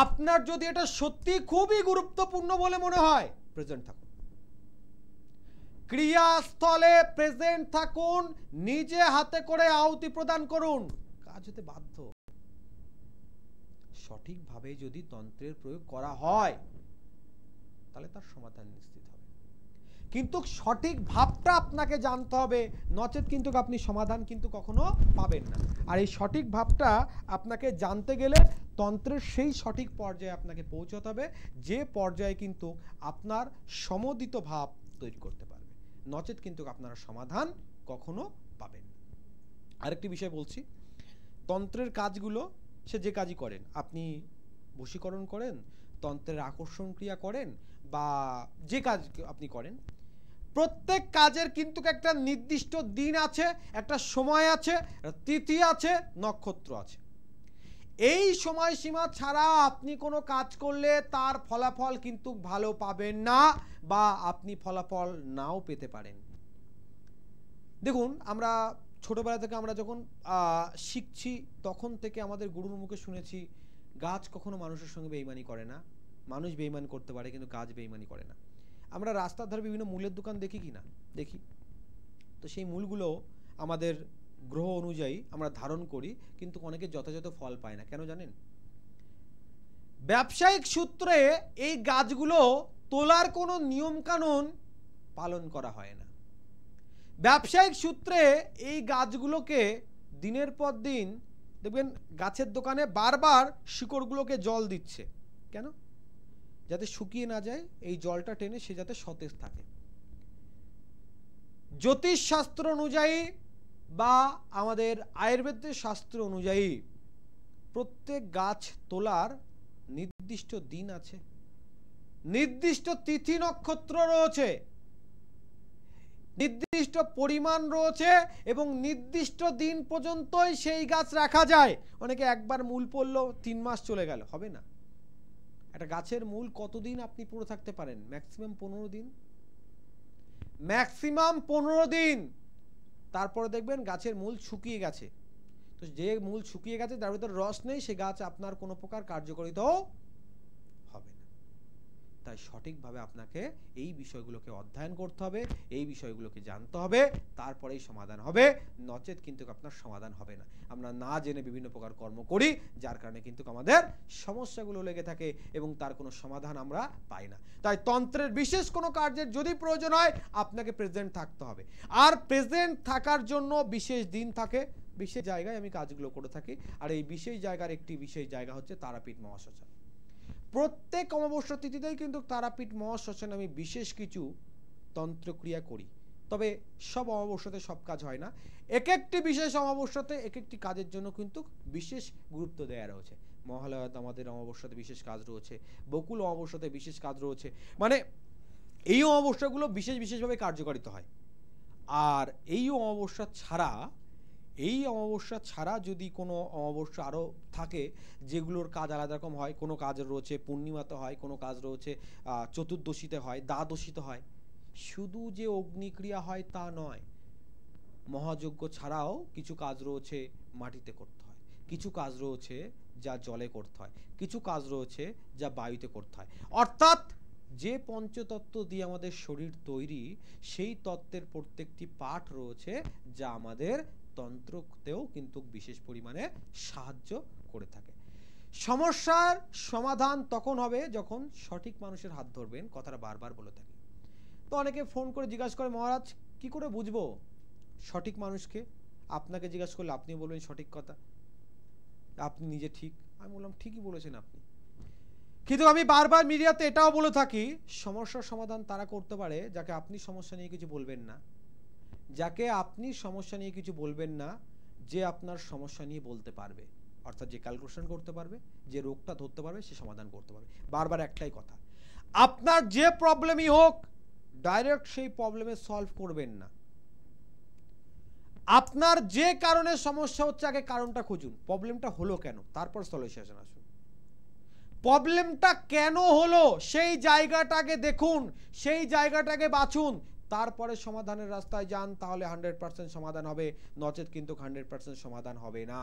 আপনার যদি এটা সত্যি খুবই গুরুত্বপূর্ণ বলে মনে হয়, প্রেজেন্ট থাকুন, ক্রিয়াস্থলে প্রেজেন্ট থাকুন, নিজে হাতে করে আহুতি প্রদান করুন, কাজ হতে বাধ্য। সঠিকভাবে যদি তন্ত্রের প্রয়োগ করা হয় তাহলে তার সমাধান নিশ্চিত হবে। কিন্তু সঠিক ভাবটা আপনাকে জানতে হবে, নচেত কিন্তু আপনি সমাধান কিন্তু কখনো পাবেন না। আর এই সঠিক ভাবটা আপনাকে জানতে গেলে তন্ত্রের সেই সঠিক পর্যায়ে আপনাকে পৌঁছতে হবে, যে পর্যায়ে কিন্তু আপনার সমদিত ভাব তৈরি করতে পারবে, নচেত কিন্তু আপনারা সমাধান কখনো পাবেন না। আরেকটি বিষয় বলছি, তন্ত্রের কাজগুলো সে যে কাজই করেন, আপনি বশীকরণ করেন, তন্ত্রের আকর্ষণ ক্রিয়া করেন, বা যে কাজ আপনি করেন, প্রত্যেক কাজের কিন্তু একটা নির্দিষ্ট দিন আছে, একটা সময় আছে, তিথি আছে, নক্ষত্র আছে। এই সময়সীমা ছাড়া আপনি কোনো কাজ করলে তার ফলাফল কিন্তু ভালো পাবেন না, বা আপনি ফলাফল নাও পেতে পারেন। দেখুন, আমরা ছোটবেলা থেকে আমরা যখন শিখছি তখন থেকে আমাদের গুরুর মুখে শুনেছি গাছ কখনো মানুষের সঙ্গে বেইমানি করে না, মানুষ বেইমানি করতে পারে কিন্তু গাছ বেইমানি করে না। আমরা রাস্তার ধারে বিভিন্ন মূলের দোকান দেখি কি না? দেখি। তো সেই মূলগুলো আমাদের গ্রহ অনুযায়ী আমরা ধারণ করি, কিন্তু অনেকে যথাযথ ফল পায় না। কেন জানেন? ব্যবসায়িক সূত্রে এই গাছগুলো তোলার কোনো নিয়ম কানুন পালন করা হয় না। ব্যবসায়িক সূত্রে এই গাছগুলোকে দিনের পর দিন দেখবেন গাছের দোকানে বারবার শিকড়গুলোকে জল দিচ্ছে। কেন? যাতে শুকিয়ে না যায়, এই জলটা টেনে সে যাতে সতেজ থাকে। জ্যোতিষ শাস্ত্র অনুযায়ী বা আমাদের আয়ুর্বেদের শাস্ত্র অনুযায়ী প্রত্যেক গাছ তোলার নির্দিষ্ট দিন আছে, নির্দিষ্ট তিথি নক্ষত্র রয়েছে, নির্দিষ্ট পরিমাণ রয়েছে, এবং নির্দিষ্ট দিন পর্যন্তই সেই গাছ রাখা যায়। অনেকে একবার মূল পড়লো 3 মাস চলে গেল, হবে না। একটা গাছের মূল কতদিন আপনি পড়ে থাকতে পারেন? ম্যাক্সিমাম 15 দিন, ম্যাক্সিমাম 15 দিন। তারপরে দেখবেন গাছের মূল শুকিয়ে গেছে। তো যে মূল শুকিয়ে গেছে, তার ভিতরে রস নেই, সে গাছ আপনার কোনো প্রকার কার্যকারিতাও হবে না। তাই সঠিকভাবে আপনাকে এই বিষয়গুলোকে অধ্যয়ন করতে হবে, এই বিষয়গুলোকে জানতে হবে, তারপরেই সমাধান হবে, নচেত কিন্তু আপনার সমাধান হবে না। আমরা না জেনে বিভিন্ন প্রকার কর্ম করি, যার কারণে কিন্তু আমাদের সমস্যাগুলো লেগে থাকে এবং তার কোনো সমাধান আমরা পাই না। তাই তন্ত্রের বিশেষ কোনো কার্যের যদি প্রয়োজন হয়, আপনাকে প্রেজেন্ট থাকতে হবে। আর প্রেজেন্ট থাকার জন্য বিশেষ দিন থাকে, বিশেষ জায়গায় আমি কাজগুলো করে থাকি। আর এই বিশেষ জায়গার একটি বিশেষ জায়গা হচ্ছে তারাপীঠ মহাশ্মশান। প্রত্যেক অমাবস্যা তিথিতেই কিন্তু তারাপীঠ মহাশ্মশানে আমি বিশেষ কিছু তন্ত্রক্রিয়া করি। তবে সব অমাবস্যাতে সব কাজ হয় না, এক একটি বিশেষ অমাবস্যাতে এক একটি কাজের জন্য কিন্তু বিশেষ গুরুত্ব দেওয়া রয়েছে। মহালয়াতে আমাদের অমাবস্যাতে বিশেষ কাজ রয়েছে, বকুল অমাবস্যাতে বিশেষ কাজ রয়েছে, মানে এই অমাবস্যাগুলো বিশেষ বিশেষভাবে কার্যকারিতা হয়। আর এই অমাবস্যা ছাড়া যদি কোনো অমাবস্যা আরও থাকে যেগুলোর কাজ আলাদা রকম হয়, কোনো কাজ রয়েছে পূর্ণিমাতে হয়, কোনো কাজ রয়েছে চতুর্দশীতে হয়, দ্বাদশীতে হয়। শুধু যে অগ্নিক্রিয়া হয় তা নয়, মহাযজ্ঞ ছাড়াও কিছু কাজ রয়েছে মাটিতে করতে হয়, কিছু কাজ রয়েছে যা জলে করতে হয়, কিছু কাজ রয়েছে যা বায়ুতে করতে হয়। অর্থাৎ যে পঞ্চতত্ত্ব দিয়ে আমাদের শরীর তৈরি, সেই তত্ত্বের প্রত্যেকটি পাঠ রয়েছে যা আমাদের তন্ত্রতেও কিন্তু বিশেষ পরিমাণে সাহায্য করে থাকে। সমস্যার সমাধান তখন হবে যখন সঠিক মানুষের হাত ধরবেন, কথাটা বারবার বলে থাকি। তো অনেকে ফোন করে জিজ্ঞাসা করে, মহারাজ কি করে বুঝবো সঠিক মানুষকে? আপনাকে জিজ্ঞাসা করলে আপনি বলবেন সঠিক কথা, আপনি নিজে ঠিক, আমি বললাম ঠিকই বলেছেন আপনি, কিন্তু আমি বারবার মিডিয়াতে এটাও বলে থাকি সমস্যার সমাধান তারা করতে পারে যাকে আপনি সমস্যা নিয়ে কিছু বলবেন না, যাকে আপনি সমস্যা নিয়ে কিছু বলবেন না, যে আপনার সমস্যা নিয়ে বলতে পারবে, অর্থাৎ যে ক্যালকুলেশন করতে পারবে, যে রোগটা ধরতে পারবে, সে সমাধান করতে পারবে। বারবার একটাই কথা, আপনার যে প্রবলেমই হোক ডাইরেক্ট সেই প্রবলেমে সলভ করবেন না। আপনার যে কারণে সমস্যা হচ্ছে আগে কারণটা খুঁজুন, প্রবলেমটা হলো কেন, তারপর সলিউশন আসুন। প্রবলেমটা কেন হলো সেই জায়গাটাকে দেখুন, সেই জায়গাটাকে বাছুন, তারপরে সমাধানের রাস্তায় যান, তাহলে 100% সমাধান হবে, নচেত কিন্তু 100% সমাধান হবে না।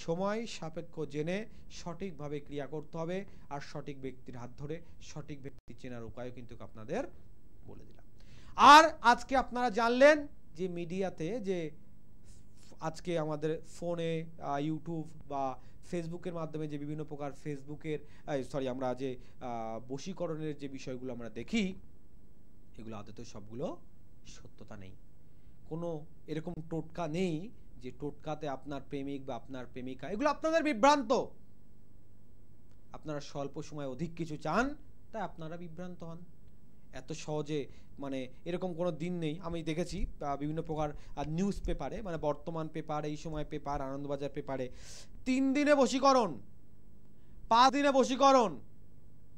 সময় সাপেক্ষ জেনে সঠিকভাবে ক্রিয়া করতে হবে, আর সঠিক ব্যক্তির হাত ধরে সঠিক ব্যক্তি চেনার উপায়ও কিন্তু আপনাদের বলে দিলাম। আর আজকে আপনারা জানলেন যে মিডিয়াতে যে আজকে আমাদের ফোনে ইউটিউব বা ফেসবুকের মাধ্যমে যে বিভিন্ন প্রকার ফেসবুকের আমরা যে বশীকরণের যে বিষয়গুলো আমরা দেখি, এগুলো আদতে সবগুলো সত্যতা নেই। কোনো এরকম টোটকা নেই যে টোটকাতে আপনার প্রেমিক বা আপনার প্রেমিকা, এগুলো আপনাদের বিভ্রান্ত। আপনারা স্বল্প সময় অধিক কিছু চান, তাই আপনারা বিভ্রান্ত হন। এত সহজে এরকম কোনো দিন নেই। আমি দেখেছি বিভিন্ন প্রকার নিউজ পেপারে, বর্তমান পেপার, এই সময় পেপার, আনন্দবাজার পেপারে 3 দিনে বশীকরণ, 5 দিনে বশীকরণ,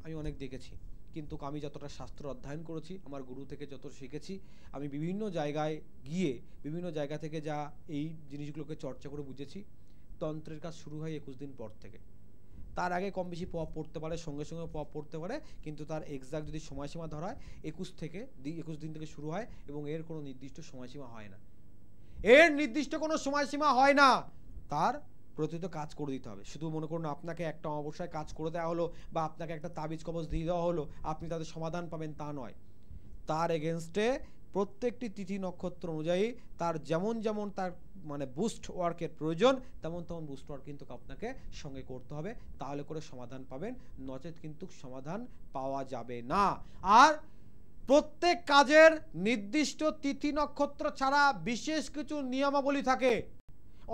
আমি অনেক দেখেছি। কিন্তু আমি যতটা শাস্ত্র অধ্যয়ন করেছি, আমার গুরু থেকে যত শিখেছি, আমি বিভিন্ন জায়গায় গিয়ে বিভিন্ন জায়গা থেকে যা এই জিনিসগুলোকে চর্চা করে বুঝেছি, তন্ত্রের কাজ শুরু হয় 21 দিন পর থেকে। তার আগে কম বেশি প্রভাব পড়তে পারে, সঙ্গে সঙ্গে প্রভাব পড়তে পারে, কিন্তু তার এক্সাক্ট যদি সময়সীমা ধরা হয় 21 দিন থেকে শুরু হয়, এবং এর কোনো নির্দিষ্ট সময়সীমা হয় না। এর নির্দিষ্ট কোনো সময়সীমা হয় না, তার প্রতিনিয়ত কাজ করে দিতে হবে। শুধু মনে করুন আপনাকে একটা অবশ্যই কাজ করে দেওয়া হলো, বা আপনাকে একটা তাবিজ কবজ দিয়ে দেওয়া হলো, আপনি তাদের সমাধান পাবেন তা নয়। তার এগেনস্টে প্রত্যেকটি তিথি নক্ষত্র অনুযায়ী তার যেমন যেমন তার বুস্ট ওয়ার্কের প্রয়োজন, তেমন তেমন বুস্ট ওয়ার্ক কিন্তু আপনাকে সঙ্গে করতে হবে, তাহলে করে সমাধান পাবেন, নচেত কিন্তু সমাধান পাওয়া যাবে না। আর প্রত্যেক কাজের নির্দিষ্ট তিথি নক্ষত্র ছাড়া বিশেষ কিছু নিয়মাবলী থাকে।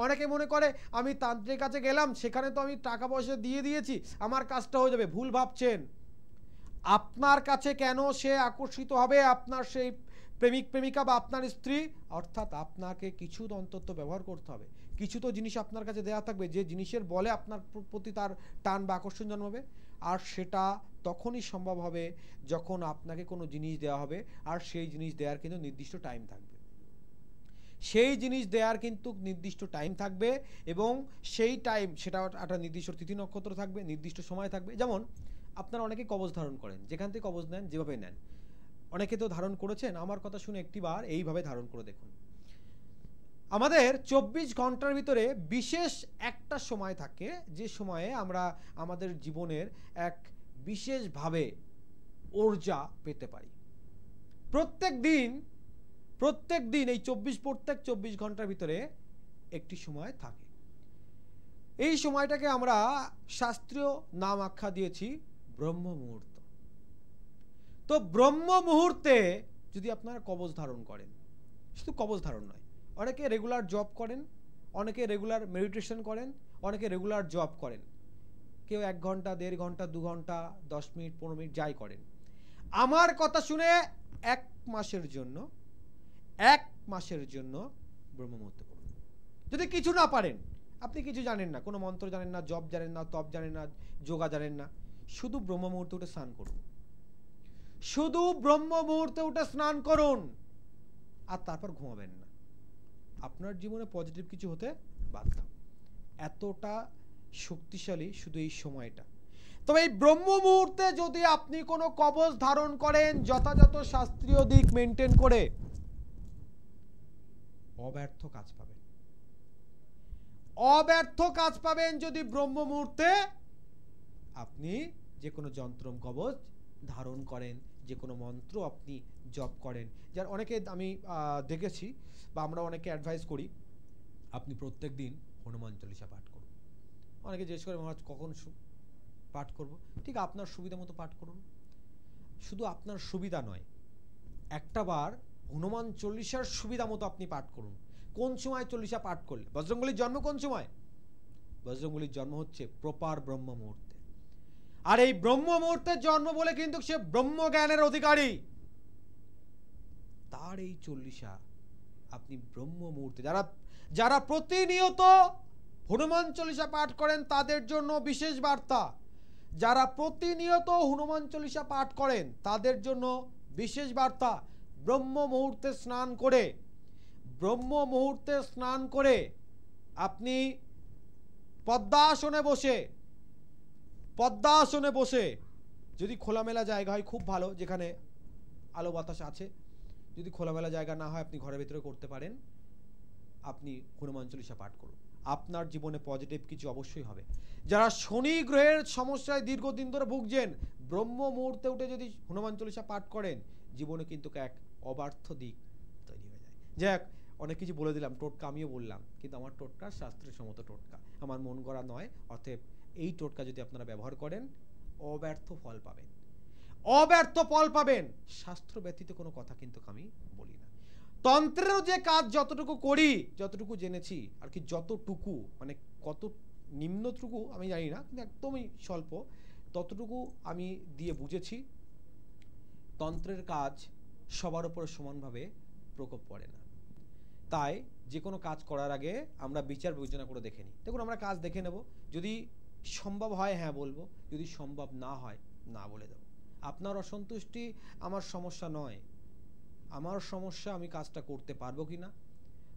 অনেকে মনে করে আমি তান্ত্রিক কাছে গেলাম, সেখানে তো আমি টাকা পয়সা দিয়ে দিয়েছি, আমার কাজটা হয়ে যাবে। ভুল ভাবছেন। আপনার কাছে কেন সে আকর্ষিত হবে, আপনার সেই প্রেমিক প্রেমিকা বা আপনার স্ত্রী, অর্থাৎ আপনাকে কিছু অন্তত ব্যবহার করতে হবে, কিছু তো জিনিস আপনার কাছে দেওয়া থাকবে যে জিনিসের বলে আপনার প্রতি তার টান বা আকর্ষণ জন্মাবে। আর সেটা তখনই সম্ভব হবে যখন আপনাকে কোনো জিনিস দেওয়া হবে, আর সেই জিনিস দেওয়ার কিন্তু নির্দিষ্ট টাইম থাকবে। সেই জিনিস দেওয়ার কিন্তু নির্দিষ্ট টাইম থাকবে, এবং সেই টাইম সেটা একটা নির্দিষ্ট তিথি নক্ষত্র থাকবে, নির্দিষ্ট সময় থাকবে। যেমন আপনারা অনেকে কবজ ধারণ করেন, যেখান থেকে কবজ নেন, যেভাবে নেন, অনেকে তো ধারণ করেছেন। আমার কথা শুনে একটিবার এইভাবে ধারণ করে দেখুন। আমাদের 24 ঘন্টার ভিতরে বিশেষ একটা সময় থাকে, যে সময়ে আমরা আমাদের জীবনের এক বিশেষভাবে ঊর্জা পেতে পারি। প্রত্যেক দিন এই প্রত্যেক 24 ঘন্টার ভিতরে একটি সময় থাকে। এই সময়টাকে আমরা শাস্ত্রীয় নাম আখ্যা দিয়েছি ব্রহ্ম মুহূর্ত। তো ব্রহ্ম মুহূর্তে যদি আপনারা কবজ ধারণ করেন, শুধু কবজ ধারণ নয়, অনেকে রেগুলার জব করেন, অনেকে রেগুলার মেডিটেশন করেন, অনেকে রেগুলার জব করেন, কেউ 1 ঘন্টা, 1.5 ঘন্টা, 2 ঘন্টা, 10 মিনিট, 15 মিনিট যাই করেন। আমার কথা শুনে 1 মাসের জন্য ব্রহ্ম মুহূর্ত করুন। যদি কিছু না পারেন, আপনি কিছু জানেন না, কোনো মন্ত্র জানেন না, জপ জানেন না, তপ জানেন না, যোগা জানেন না, শুধু ব্রহ্ম মুহূর্তে উঠে স্নান করুন, শুধু ব্রহ্ম মুহূর্তে উঠে স্নান করুন, আর তারপর ঘুমাবেন না। আপনার জীবনে পজিটিভ কিছু হতে বাধ্য। এতটা শক্তিশালী শুধু এই সময়টা। তবে এই ব্রহ্ম মুহূর্তে যদি আপনি কোনো কবজ ধারণ করেন যথাযথ শাস্ত্রীয় দিক মেনটেন করে, অব্যর্থ কাজ পাবেন। অব্যর্থ কাজ পাবেন যদি ব্রহ্ম মুহূর্তে আপনি যে কোনো যন্ত্রম কবজ ধারণ করেন, যে কোনো মন্ত্র আপনি জপ করেন। যার অনেকে আমি দেখেছি বা আমরা অনেকে অ্যাডভাইস করি, আপনি প্রত্যেক দিন হনুমান চল্লিশা পাঠ করুন। অনেকে জিজ্ঞেস করে মহারাজ কখন পাঠ করব? ঠিক আপনার সুবিধা মতো পাঠ করুন। শুধু আপনার সুবিধা নয়, একটা বার হনুমান চল্লিশার সুবিধা মতো আপনি পাঠ করুন। কোন সময় চল্লিশা পাঠ করলে? বজরংবলীর জন্ম কোন সময়? বজরংবলীর জন্ম হচ্ছে প্রপার ব্রহ্ম মুহূর্তে। আর এই ব্রহ্ম মুহূর্তের জন্ম বলে কিন্তু সে ব্রহ্ম জ্ঞানের অধিকারী। তার এই 40 আপনি ব্রহ্ম মুহূর্তে, যারা প্রতিনিয়ত হনুমান চল্লিশা পাঠ করেন তাদের জন্য বিশেষ বার্তা। যারা প্রতিনিয়ত হনুমান চল্লিশা পাঠ করেন তাদের জন্য বিশেষ বার্তা। ব্রহ্ম মুহূর্তে স্নান করে আপনি পদ্মাসনে বসে যদি খোলামেলা জায়গা হয় খুব ভালো, যেখানে আলো বাতাস আছে। যদি খোলামেলা জায়গা না হয় আপনি ঘরের ভিতরে করতে পারেন। আপনি হনুমান চল্লিশা পাঠ করুন, আপনার জীবনে পজিটিভ কিছু অবশ্যই হবে। যারা শনি গ্রহের সমস্যায় দীর্ঘদিন ধরে ভুগছেন, ব্রহ্ম মুহূর্তে উঠে যদি হনুমান চল্লিশা পাঠ করেন, জীবনে কিন্তু এক অবার্থ দিক তৈরি হয়ে যায়। যাক, অনেক কিছু বলে দিলাম, টোটকা আমিও বললাম, কিন্তু আমার টোটকা শাস্ত্রের সম্মত টোটকা, আমার মন গড়া নয়। অতএব এই টোটকা যদি আপনারা ব্যবহার করেন, অব্যর্থ ফল পাবেন। শাস্ত্র ব্যতীত কোনো কথা কিন্তু আমি বলি না। তন্ত্রেরও যে কাজ যতটুকু করি, যতটুকু জেনেছি আর কি, যতটুকু মানে কত নিম্নটুকু আমি জানি না, কিন্তু একদমই স্বল্প, ততটুকু আমি দিয়ে বুঝেছি। তন্ত্রের কাজ সবার উপর সমানভাবে প্রকোপ পড়ে না। তাই যে কোনো কাজ করার আগে আমরা বিচার বিবেচনা করে দেখে নিই। দেখুন, আমরা কাজ দেখে নেব, যদি সম্ভব হয় হ্যাঁ বলবো, যদি সম্ভব না হয় না বলে দেবো। আপনার অসন্তুষ্টি আমার সমস্যা নয়, আমার সমস্যা আমি কাজটা করতে পারবো কিনা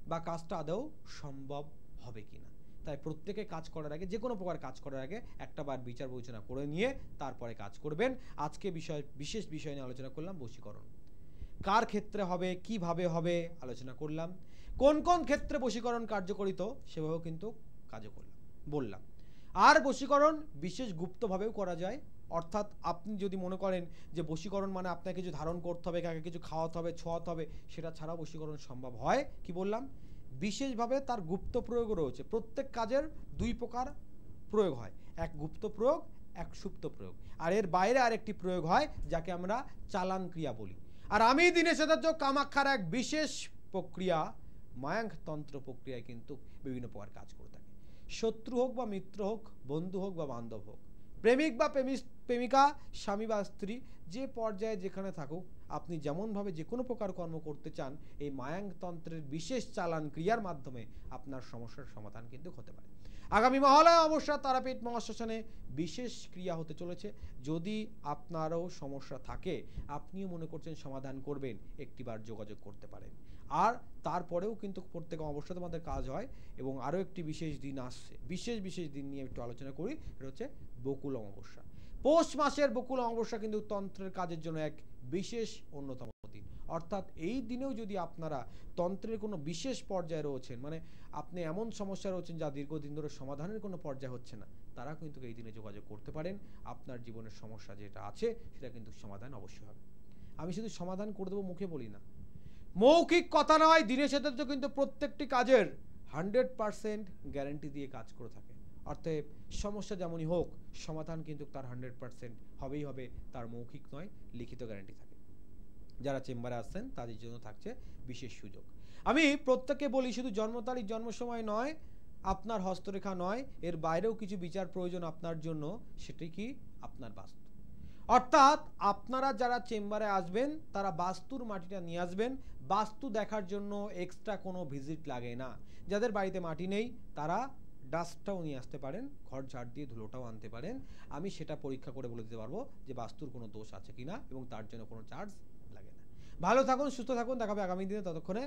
বা কাজটা আদৌ সম্ভব হবে কিনা। তাই প্রত্যেকে কাজ করার আগে, যে কোনো প্রকার কাজ করার আগে একটা বার বিচার বিবেচনা করে নিয়ে তারপরে কাজ করবেন। আজকে বিশেষ বিষয় নিয়ে আলোচনা করলাম বশীকরণ। কার ক্ষেত্রে হবে, কিভাবে হবে আলোচনা করলাম। কোন কোন ক্ষেত্রে বশীকরণ কার্যকরিত সেভাবেও কিন্তু কাজও বললাম। আর বশীকরণ বিশেষ গুপ্তভাবেও করা যায়। অর্থাৎ আপনি যদি মনে করেন যে বশীকরণ মানে আপনাকে কিছু ধারণ করতে হবে, কাকে কিছু খাওয়াতে হবে, ছোঁয়াতে হবে, সেটা ছাড়াও বশীকরণ সম্ভব হয়। কি বললাম, বিশেষভাবে তার গুপ্ত প্রয়োগও রয়েছে। প্রত্যেক কাজের 2 প্রকার প্রয়োগ হয়, এক গুপ্ত প্রয়োগ, এক সুপ্ত প্রয়োগ। আর এর বাইরে আরেকটি প্রয়োগ হয় যাকে আমরা চালান ক্রিয়া বলি। আর আমি দীনেশ আচার্য কামাখ্যার এক বিশেষ প্রক্রিয়া, মায়াঙ্ক তন্ত্র প্রক্রিয়ায় কিন্তু বিভিন্ন প্রকার কাজ করে থাকে। শত্রু হোক বা মিত্র হোক, বন্ধু হোক বা বান্ধব হোক, প্রেমিক বা প্রেমিকা, স্বামী বা স্ত্রী, যে পর্যায়ে যেখানে থাকুক, আপনি যেমনভাবে যে কোনো প্রকার কর্ম করতে চান, এই মায়াঙ্ক তন্ত্রের বিশেষ চালান ক্রিয়ার মাধ্যমে আপনার সমস্যার সমাধান কিন্তু হতে পারে। আগামী মহালয়া অমাবস্যা তারাপীঠ মহাশ্মশানে বিশেষ ক্রিয়া হতে চলেছে। যদি আপনারও সমস্যা থাকে, আপনিও মনে করছেন সমাধান করবেন, একটিবার যোগাযোগ করতে পারেন। আর তারপরেও কিন্তু প্রত্যেক অমাবস্যাতে আমাদের কাজ হয়। এবং আরও একটি বিশেষ দিন আসছে, বিশেষ দিন নিয়ে একটু আলোচনা করি, সেটা হচ্ছে বকুল অমাবস্যা। পৌষ মাসের বকুল অমাবস্যা কিন্তু তন্ত্রের কাজের জন্য এক বিশেষ অন্যতম দিন। অর্থাৎ এই দিনেও যদি আপনারা তন্ত্রের কোনো বিশেষ পর্যায়ে রয়েছেন, মানে আপনি এমন সমস্যা রয়েছেন যা দীর্ঘদিন ধরে সমাধানের কোনো পর্যায়ে হচ্ছে না, তারা কিন্তু এই দিনে যোগাযোগ করতে পারেন। আপনার জীবনের সমস্যা যেটা আছে সেটা কিন্তু সমাধান অবশ্যই হবে। আমি শুধু সমাধান করে দেবো মুখে বলি না, মৌখিক কথা নয়, দীনেশ আচার্য কিন্তু প্রত্যেকটি কাজের 100% গ্যারান্টি দিয়ে কাজ করে থাকে। অর্থাৎ সমস্যা যেমনই হোক, সমাধান কিন্তু তার 100% হবেই হবে, তার মৌখিক নয় লিখিত গ্যারান্টি থাকে। যারা চেম্বারে আসছেন তাদের জন্য থাকছে বিশেষ সুযোগ। আমি প্রত্যেককে বলি, শুধু জন্ম তারিখ, জন্ম সময় নয়, আপনার হস্তরেখা নয়, এর বাইরেও কিছু বিচার প্রয়োজন আপনার জন্য। সেটি কি, আপনার বাস্তু। অর্থাৎ আপনারা যারা চেম্বারে আসবেন তারা বাস্তুর মাটিটা নিয়ে আসবেন। বাস্তু দেখার জন্য এক্সট্রা কোনো ভিজিট লাগে না। যাদের বাড়িতে মাটি নেই তারা ডাস্টটাও নিয়ে আসতে পারেন, ঘর ঝাড় দিয়ে ধুলোটাও আনতে পারেন। আমি সেটা পরীক্ষা করে বলে দিতে পারবো যে বাস্তুর কোনো দোষ আছে কিনা, এবং তার জন্য কোনো চার্জ লাগে না। ভালো থাকুন, সুস্থ থাকুন, দেখাবে আগামী দিনে। ততক্ষণে